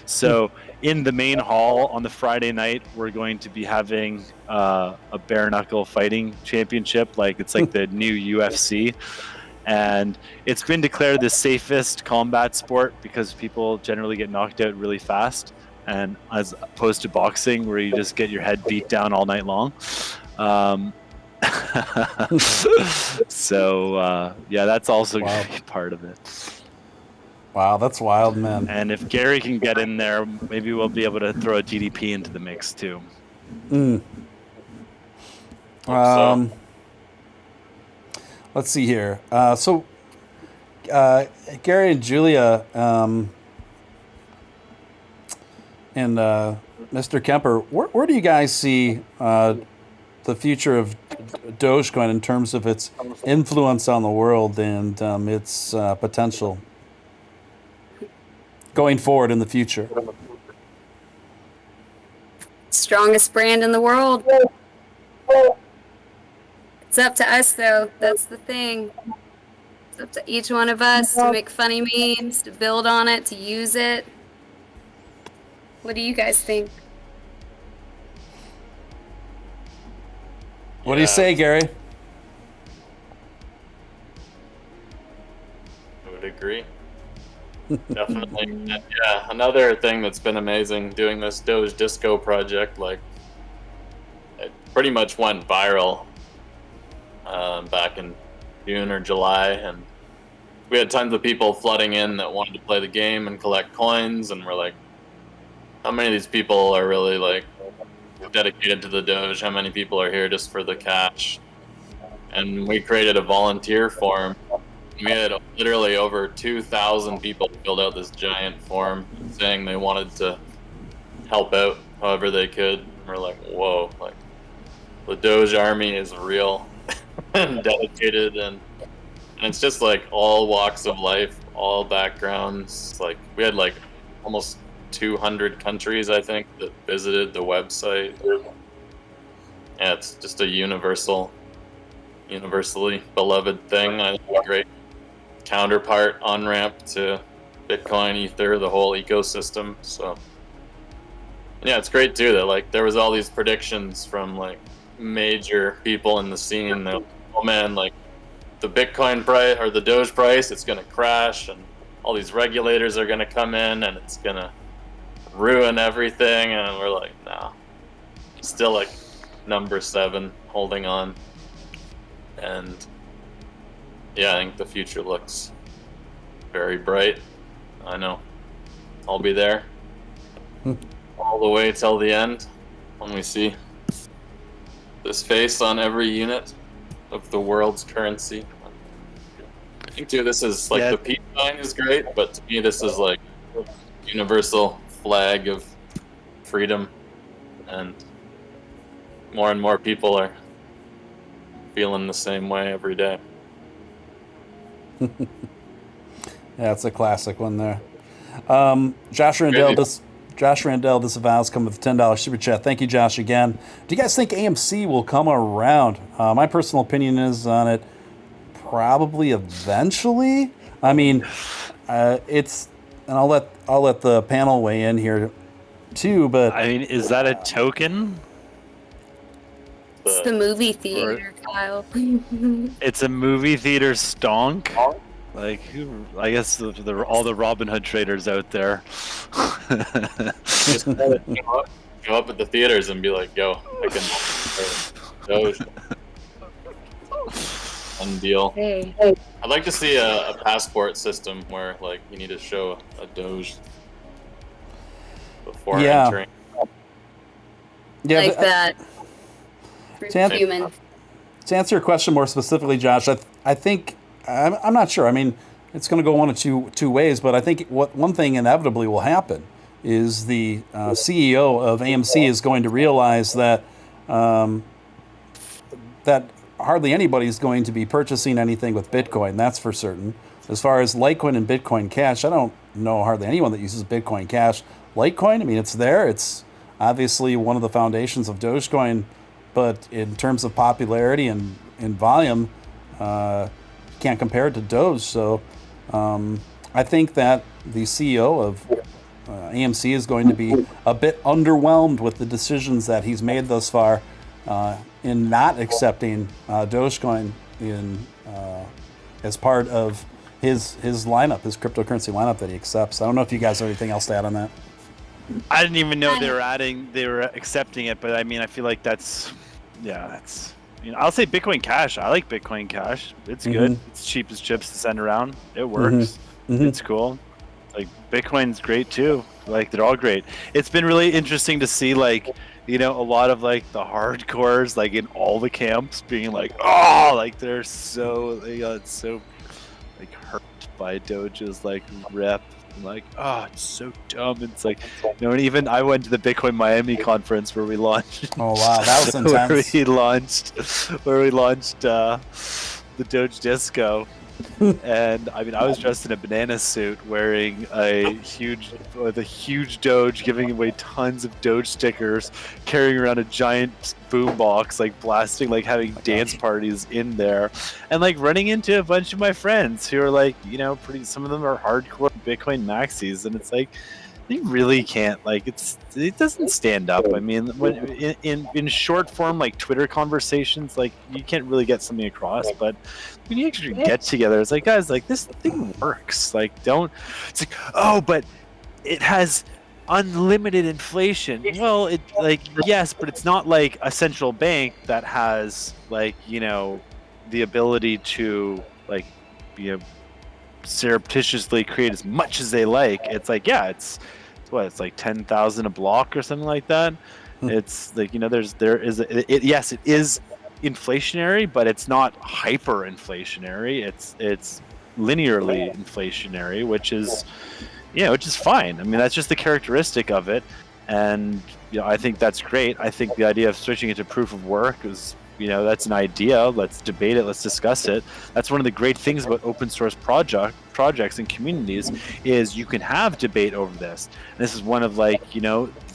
So in the main hall on the Friday night, we're going to be having a Bare Knuckle Fighting Championship. It's the new UFC. And it's been declared the safest combat sport because people generally get knocked out really fast. And as opposed to boxing, where you just get your head beat down all night long. So that's also going to be part of it. Wow, that's wild, man. And if Gary can get in there, maybe we'll be able to throw a DDP into the mix too. Let's see here. So Gary and Julia and Mr. Kemper, where do you guys see the future of Dogecoin in terms of its influence on the world and its potential going forward in the future? Strongest brand in the world. It's up to us, though. That's the thing. It's up to each one of us to make funny memes, to build on it, to use it. What do you guys think? What do you say, Gary? I would agree. Definitely. Yeah, another thing that's been amazing doing this Doge Disco project, like, it pretty much went viral back in June or July, and we had tons of people flooding in that wanted to play the game and collect coins, and we're like, how many of these people are really, like, dedicated to the Doge? How many people are here just for the cash? And we created a volunteer form. We had literally over 2,000 people filled out this giant form saying they wanted to help out however they could. And we're like, whoa, like, the Doge army is real and dedicated, and it's just like all walks of life, all backgrounds. Like, we had like almost 200 countries, I think, that visited the website. Yeah, it's just a universally beloved thing. I think a great counterpart, on-ramp to Bitcoin, Ether, the whole ecosystem. So yeah, it's great too that, like, there was all these predictions from like major people in the scene that, oh man, like, the Bitcoin price or the Doge price, it's gonna crash, and all these regulators are gonna come in and it's gonna ruin everything. And we're like, no, still like number 7 holding on. And yeah, I think the future looks very bright. I know I'll be there all the way till the end when we see this face on every unit of the world's currency. I think too, this is like, the peace sign is great, but to me this is like universal flag of freedom, and more people are feeling the same way every day. Yeah, it's a classic one there. Josh Randell disavows come with a $10 super chat. Thank you, Josh, again. Do you guys think AMC will come around? My personal opinion is on it probably eventually. I mean, it's, and I'll let the panel weigh in here too. But I mean, is that a token? It's the movie theater, Kyle. It's a movie theater stonk. Like, I guess all the Robin Hood traders out there. Just go up at the theaters and be like, yo, I can Doge. One deal. Hey. I'd like to see a passport system where, like, you need to show a Doge before entering. Yeah, like that. To answer your question more specifically, Josh, I think I'm not sure. I mean, it's going to go one of two ways, but I think one thing inevitably will happen is the CEO of AMC is going to realize that that hardly anybody is going to be purchasing anything with Bitcoin. That's for certain. As far as Litecoin and Bitcoin Cash, I don't know hardly anyone that uses Bitcoin Cash. Litecoin, I mean, it's there. It's obviously one of the foundations of Dogecoin, but in terms of popularity and volume, can't compare it to Doge. So I think that the CEO of AMC is going to be a bit underwhelmed with the decisions that he's made thus far in not accepting Dogecoin as part of his lineup, his cryptocurrency lineup that he accepts. I don't know if you guys have anything else to add on that. I didn't even know they were accepting it, but I mean, I feel like that's, I'll say Bitcoin Cash. I like Bitcoin Cash. It's good. It's cheap as chips to send around. It works. It's cool. Like, Bitcoin's great too. Like, they're all great. It's been really interesting to see, like, a lot of, like, the hardcores, like, in all the camps being like, oh, like, they're so, it's so, like, hurt by Doge's, like, rep I'm like, oh, it's so dumb. It's like, and even I went to the Bitcoin Miami conference where we launched. Oh wow, that was intense. where we launched the Doge Disco. And I mean, I was dressed in a banana suit, wearing a huge Doge, giving away tons of Doge stickers, carrying around a giant boombox, like blasting, like having dance parties in there, and like running into a bunch of my friends who are like, some of them are hardcore Bitcoin maxis, and it's like, they really can't, like, it doesn't stand up. I mean, when in short form, like Twitter conversations, like, you can't really get something across, but when you actually get together, it's like, guys, like, this thing works. Like, it's like, oh, but it has unlimited inflation. Well, yes, but it's not like a central bank that has, like, the ability to, like, surreptitiously create as much as they like. It's like, yeah, it's like 10,000 a block or something like that. It's like, yes, it is inflationary, but it's not hyperinflationary. It's linearly inflationary, which is fine. I mean, that's just the characteristic of it, and I think that's great. I think the idea of switching it to proof of work is, that's an idea. Let's debate it. Let's discuss it. That's one of the great things about open source projects and communities, is you can have debate over this. And this is one of, like,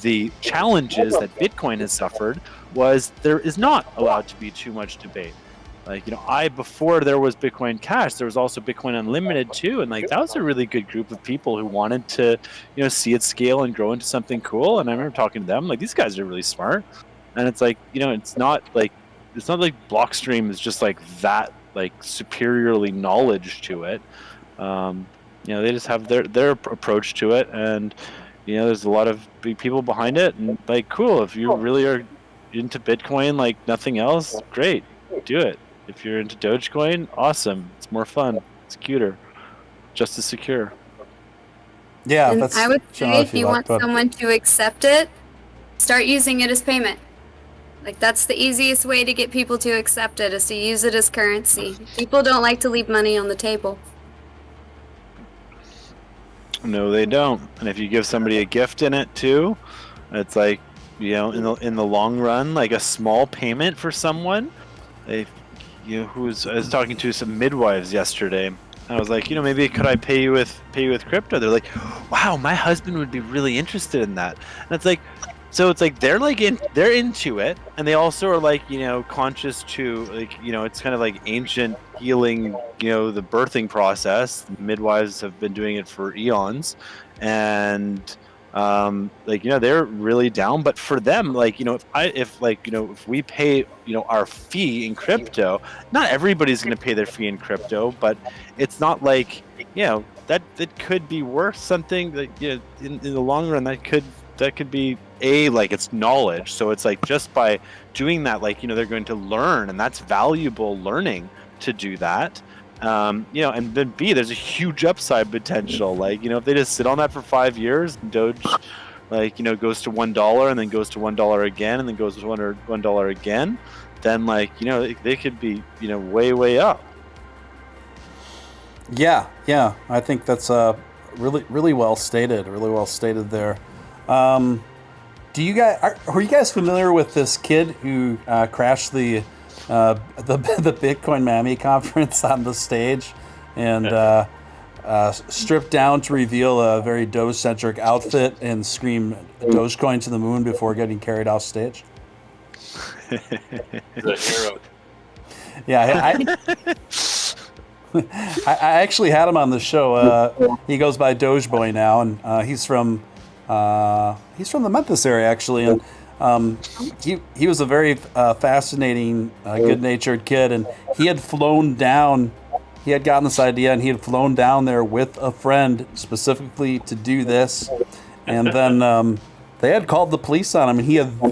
the challenges that Bitcoin has suffered, was there is not allowed to be too much debate. Like, before there was Bitcoin Cash, there was also Bitcoin Unlimited too, and like that was a really good group of people who wanted to, see it scale and grow into something cool. And I remember talking to them, like, these guys are really smart. And it's like, it's not like Blockstream is just like that, like, superiorly knowledge to it. They just have their approach to it, and there's a lot of big people behind it, and like, cool, if you really are into Bitcoin like nothing else, great, do it. If you're into Dogecoin, awesome, it's more fun, it's cuter, just as secure. Yeah, and I would say, if you want someone to accept it, start using it as payment. Like, that's the easiest way to get people to accept it, is to use it as currency. People don't like to leave money on the table. No, they don't. And if you give somebody a gift in it too, it's like, in the long run, like a small payment for someone. I was talking to some midwives yesterday. I was like, maybe could I pay you with crypto? They're like, wow, my husband would be really interested in that. And it's like, so it's like they're into it, and they also are like, conscious to, like, it's kind of like ancient healing, the birthing process. Midwives have been doing it for eons, and they're really down. But for them, like, if we pay, our fee in crypto, not everybody's going to pay their fee in crypto, but it's not like, that could be worth something. Like, in the long run, that could be like, it's knowledge. So it's like, just by doing that, like, they're going to learn, and that's valuable learning to do that. And then B, there's a huge upside potential. Like, if they just sit on that for 5 years, and Doge, like, goes to $1 and then goes to $1 again, and then goes to $1 again, then, like, they could be, way up. Yeah, I think that's really well stated. Really well stated there. Do you guys are you guys familiar with this kid who crashed the Bitcoin Miami conference on the stage and stripped down to reveal a very Doge-centric outfit and scream Dogecoin to the moon before getting carried off stage? The hero. Yeah, I actually had him on the show. He goes by Doge Boy now, and he's from the Memphis area, actually, and he was a very fascinating, good-natured kid, and he had flown down. He had gotten this idea, and he had flown down there with a friend specifically to do this, and then they had called the police on him, and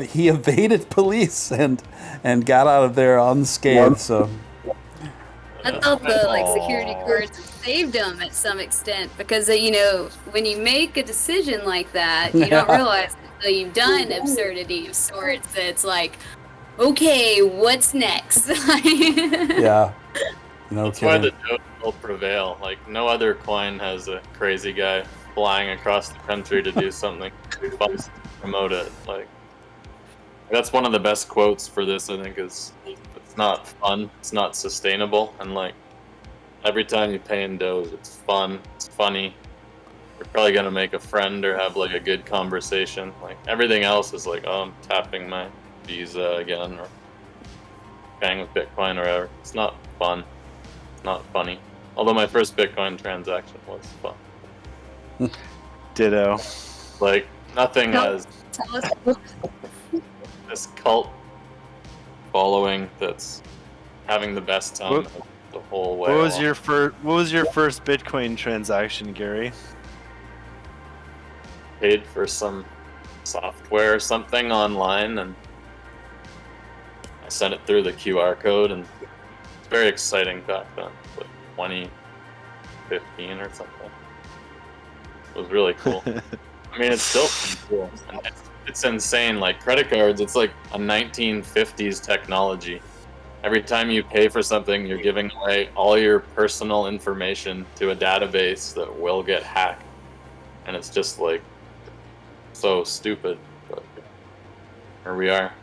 he evaded police and got out of there unscathed. So I thought the security guards saved him at some extent, because when you make a decision like that, you don't realize until you've done absurdity of sorts. It's like, okay, what's next? Yeah, no That's kidding. why the Doge will prevail. Like, no other coin has a crazy guy flying across the country to do something fun to promote it. Like, that's one of the best quotes for this, I think, is it's not fun, it's not sustainable, and like every time you pay in Doge, it's fun, it's funny. You're probably gonna make a friend or have like a good conversation. Like everything else is like, oh, I'm tapping my Visa again or paying with Bitcoin or whatever. It's not fun. It's not funny. Although my first Bitcoin transaction was fun. Ditto. Like nothing has Tell us. this cult following that's having the best time the whole way. What was along. your first Bitcoin transaction, Gary? Paid for some software or something online, and I sent it through the QR code, and it's very exciting back then, like 2015 or something. It was really cool. I mean, it's still cool. And it's insane. Like credit cards, it's like a 1950s technology. Every time you pay for something, you're giving away all your personal information to a database that will get hacked. And it's just like so stupid. But here we are.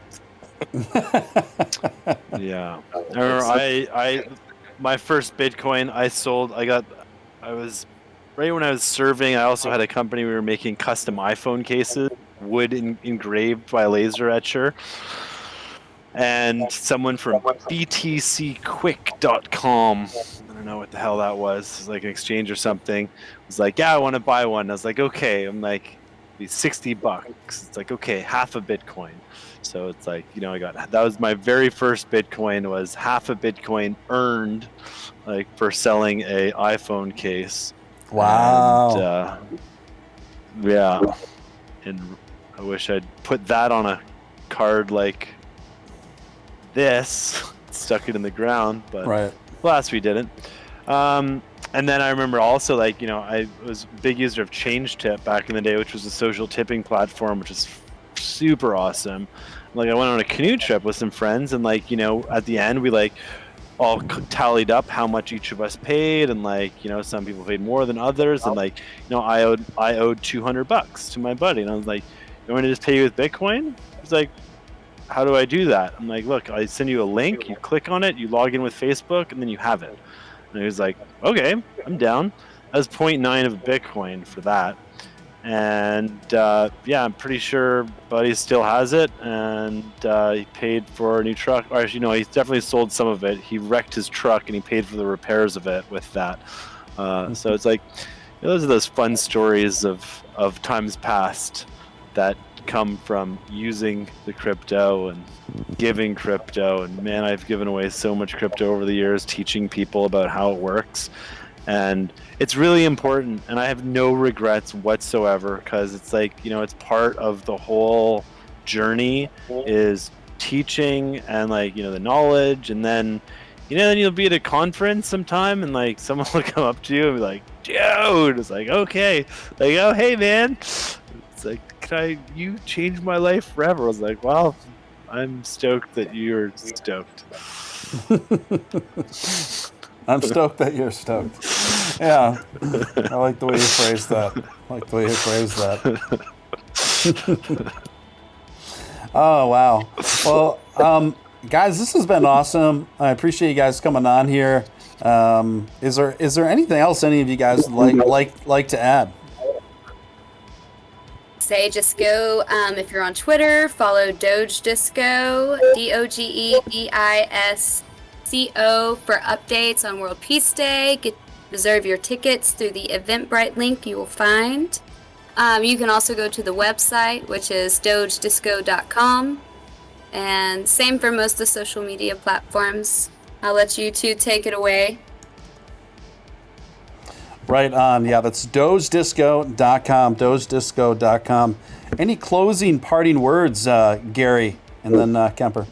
Yeah. I my first Bitcoin I was right when I was serving. I also had a company. We were making custom iPhone cases, wood engraved by laser etcher. And someone from btcquick.com, I don't know what the hell that was. It was like an exchange or something. Was like, yeah, I want to buy one. I was like, okay. I'm like, be $60. It's like, okay, half a Bitcoin. So it's like, that was my very first Bitcoin, was half a Bitcoin earned, like, for selling a iPhone case. Wow. And, yeah. And I wish I'd put that on a card like this, stuck it in the ground, but Right. alas, we didn't. And then I remember also, like, I was a big user of ChangeTip back in the day, which was a social tipping platform, which is super awesome. Like, I went on a canoe trip with some friends, and like, at the end we like all tallied up how much each of us paid, and like, some people paid more than others, and like, I owed $200 to my buddy, and I was like, you want me to just pay you with Bitcoin? He's like, how do I do that? I'm like, look, I send you a link, you click on it, you log in with Facebook, and then you have it. And he was like, okay, I'm down. That was 0.9 of a Bitcoin for that. And yeah, I'm pretty sure Buddy still has it, and he paid for a new truck. Or actually, no, he definitely sold some of it. He wrecked his truck, and he paid for the repairs of it with that. So it's like, those are those fun stories of times past that come from using the crypto and giving crypto. And man, I've given away so much crypto over the years, teaching people about how it works. And it's really important, and I have no regrets whatsoever, because it's like, it's part of the whole journey is teaching and like, the knowledge. And then, then you'll be at a conference sometime, and like someone will come up to you and be like, dude, it's like, okay, like, oh, hey man, it's like, you changed my life forever. I was like, well, I'm stoked that you're stoked. I'm stoked that you're stoked. Yeah. I like the way you phrased that. Oh, wow. Well, guys, this has been awesome. I appreciate you guys coming on here. Is there anything else any of you guys like to add? Say just go, if you're on Twitter, follow Doge Disco, DOGEDISCO, for updates on World Peace Day. Reserve your tickets through the Eventbrite link you will find. You can also go to the website, which is dogedisco.com. And same for most of the social media platforms. I'll let you two take it away. Right on. Yeah, that's dogedisco.com, dogedisco.com. Any closing parting words, Gary, and then Kemper?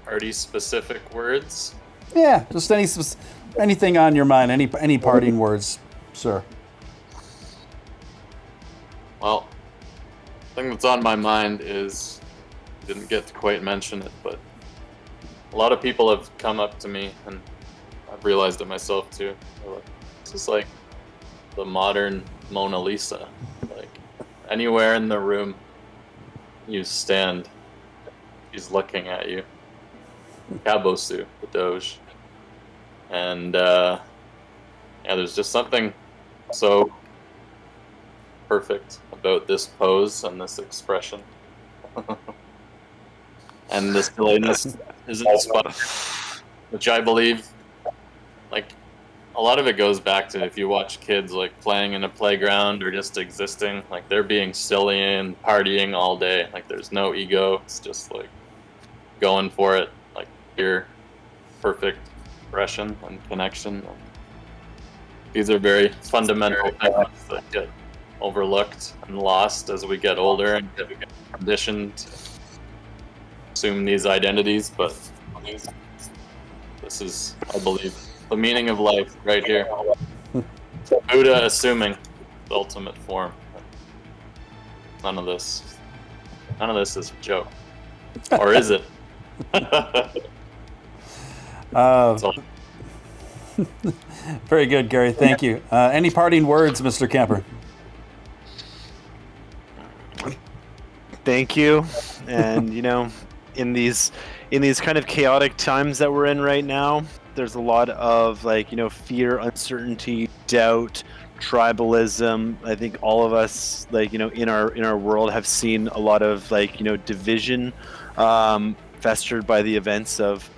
Party specific words? Yeah, just anything on your mind, any parting words, sir. Well, the thing that's on my mind is, didn't get to quite mention it, but a lot of people have come up to me, and I've realized it myself too. They're like, it's just like, the modern Mona Lisa. Like anywhere in the room you stand, he's looking at you. Kabosu, the Doge. And yeah, there's just something so perfect about this pose and this expression. And this silliness is inspired, which I believe, like, a lot of it goes back to if you watch kids, like, playing in a playground or just existing, like, they're being silly and partying all day. Like, there's no ego. It's just, like, going for it. Like, your perfect expression and connection. These are very fundamental things that get overlooked and lost as we get older and get conditioned to assume these identities, but this is, I believe, the meaning of life right here. Buddha assuming the ultimate form. None of this is a joke. Or is it? Very good, Gary. Thank you. Any parting words, Mr. Kemper? Thank you. And in these kind of chaotic times that we're in right now, there's a lot of fear, uncertainty, doubt, tribalism. I think all of us in our world have seen a lot of division festered by the events of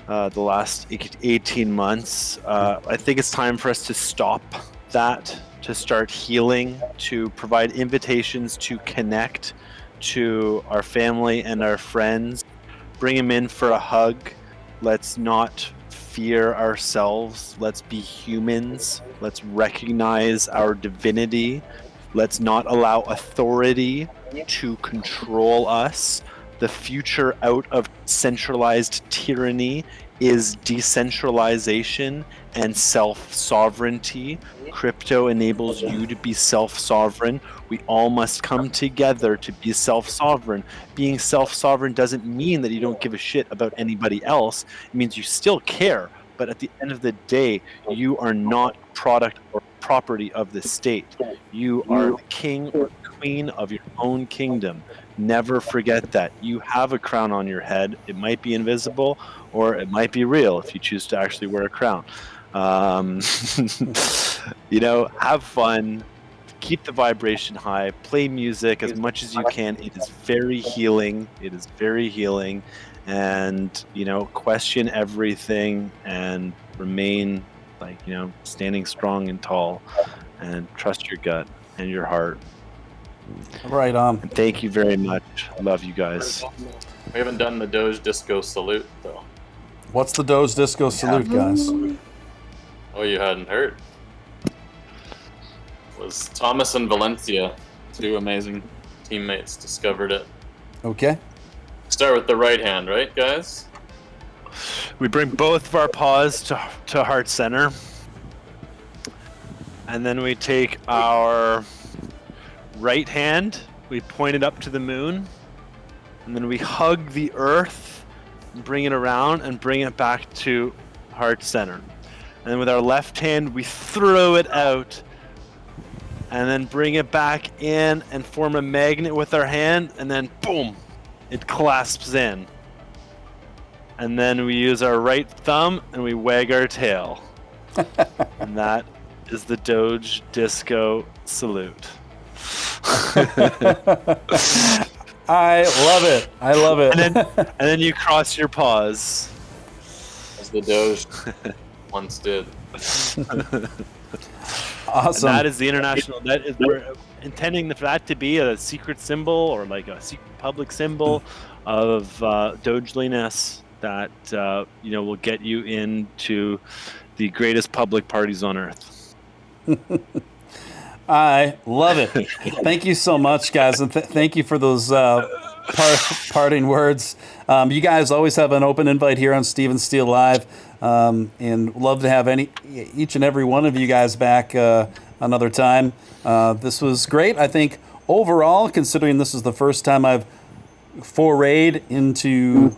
the last 18 months. I think it's time for us to stop that, to start healing, to provide invitations to connect to our family and our friends, bring them in for a hug. Let's not fear ourselves. Let's be humans. Let's recognize our divinity. Let's not allow authority to control us. The future out of centralized tyranny is decentralization and self-sovereignty. Crypto enables you to be self-sovereign. We all must come together to be self-sovereign. Being self-sovereign doesn't mean that you don't give a shit about anybody else. It means you still care, but at the end of the day, you are not product or property of the state. You are the king or queen of your own kingdom. Never forget that. You have a crown on your head. It might be invisible or it might be real if you choose to actually wear a crown. Have fun. Keep the vibration high. Play music as much as you can. It is very healing. And, question everything and remain standing strong and tall, and trust your gut and your heart. Right on. And thank you very much. Love you guys. We haven't done the Doge Disco salute, though. What's the Doge Disco salute, guys? Oh, you hadn't heard? It was Thomas and Valencia, two amazing teammates, discovered it. Okay. Start with the right hand, right, guys? We bring both of our paws to heart center. And then we take our right hand, we point it up to the moon, and then we hug the earth and bring it around and bring it back to heart center. And then with our left hand, we throw it out and then bring it back in and form a magnet with our hand, and then boom, it clasps in. And then we use our right thumb and we wag our tail. And that is the Doge Disco salute. I love it. And then you cross your paws. As the Doge once did. Awesome. And that is the international. We're intending for that to be a secret symbol or like a secret public symbol of Dogeliness that will get you into the greatest public parties on earth. I love it. Thank you so much, guys, and thank you for those parting words. You guys always have an open invite here on Steele Live, and love to have each and every one of you guys back another time. This was great. I think overall, considering this is the first time I've forayed into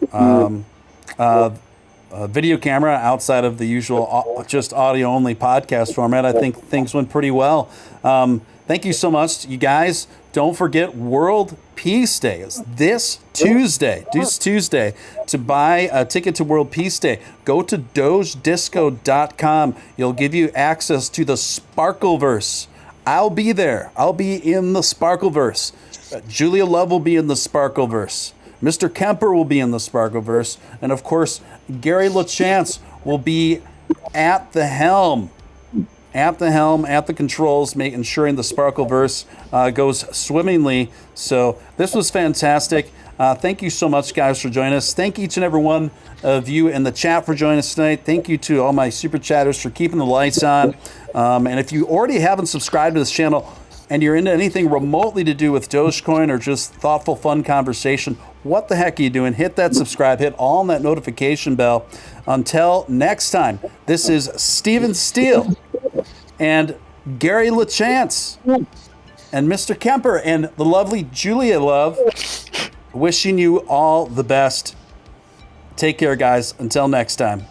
video camera outside of the usual just audio only podcast format. I think things went pretty well. Thank you so much, you guys. Don't forget World Peace Day is this Tuesday. To buy a ticket to World Peace Day, go to dogedisco.com. It'll give you access to the Sparkleverse. I'll be there. I'll be in the Sparkleverse. Julia Love will be in the Sparkleverse. Mr. Kemper will be in the Sparkleverse. And of course, Gary Lachance will be at the helm. At the controls, ensuring the Sparkleverse goes swimmingly. So this was fantastic. Thank you so much, guys, for joining us. Thank each and every one of you in the chat for joining us tonight. Thank you to all my super chatters for keeping the lights on. And if you already haven't subscribed to this channel and you're into anything remotely to do with Dogecoin or just thoughtful, fun conversation, what the heck are you doing? Hit that subscribe, hit all on that notification bell. Until next time, this is Steven Steele and Gary Lachance and Mr. Kemper and the lovely Julia Love, wishing you all the best. Take care, guys. Until next time.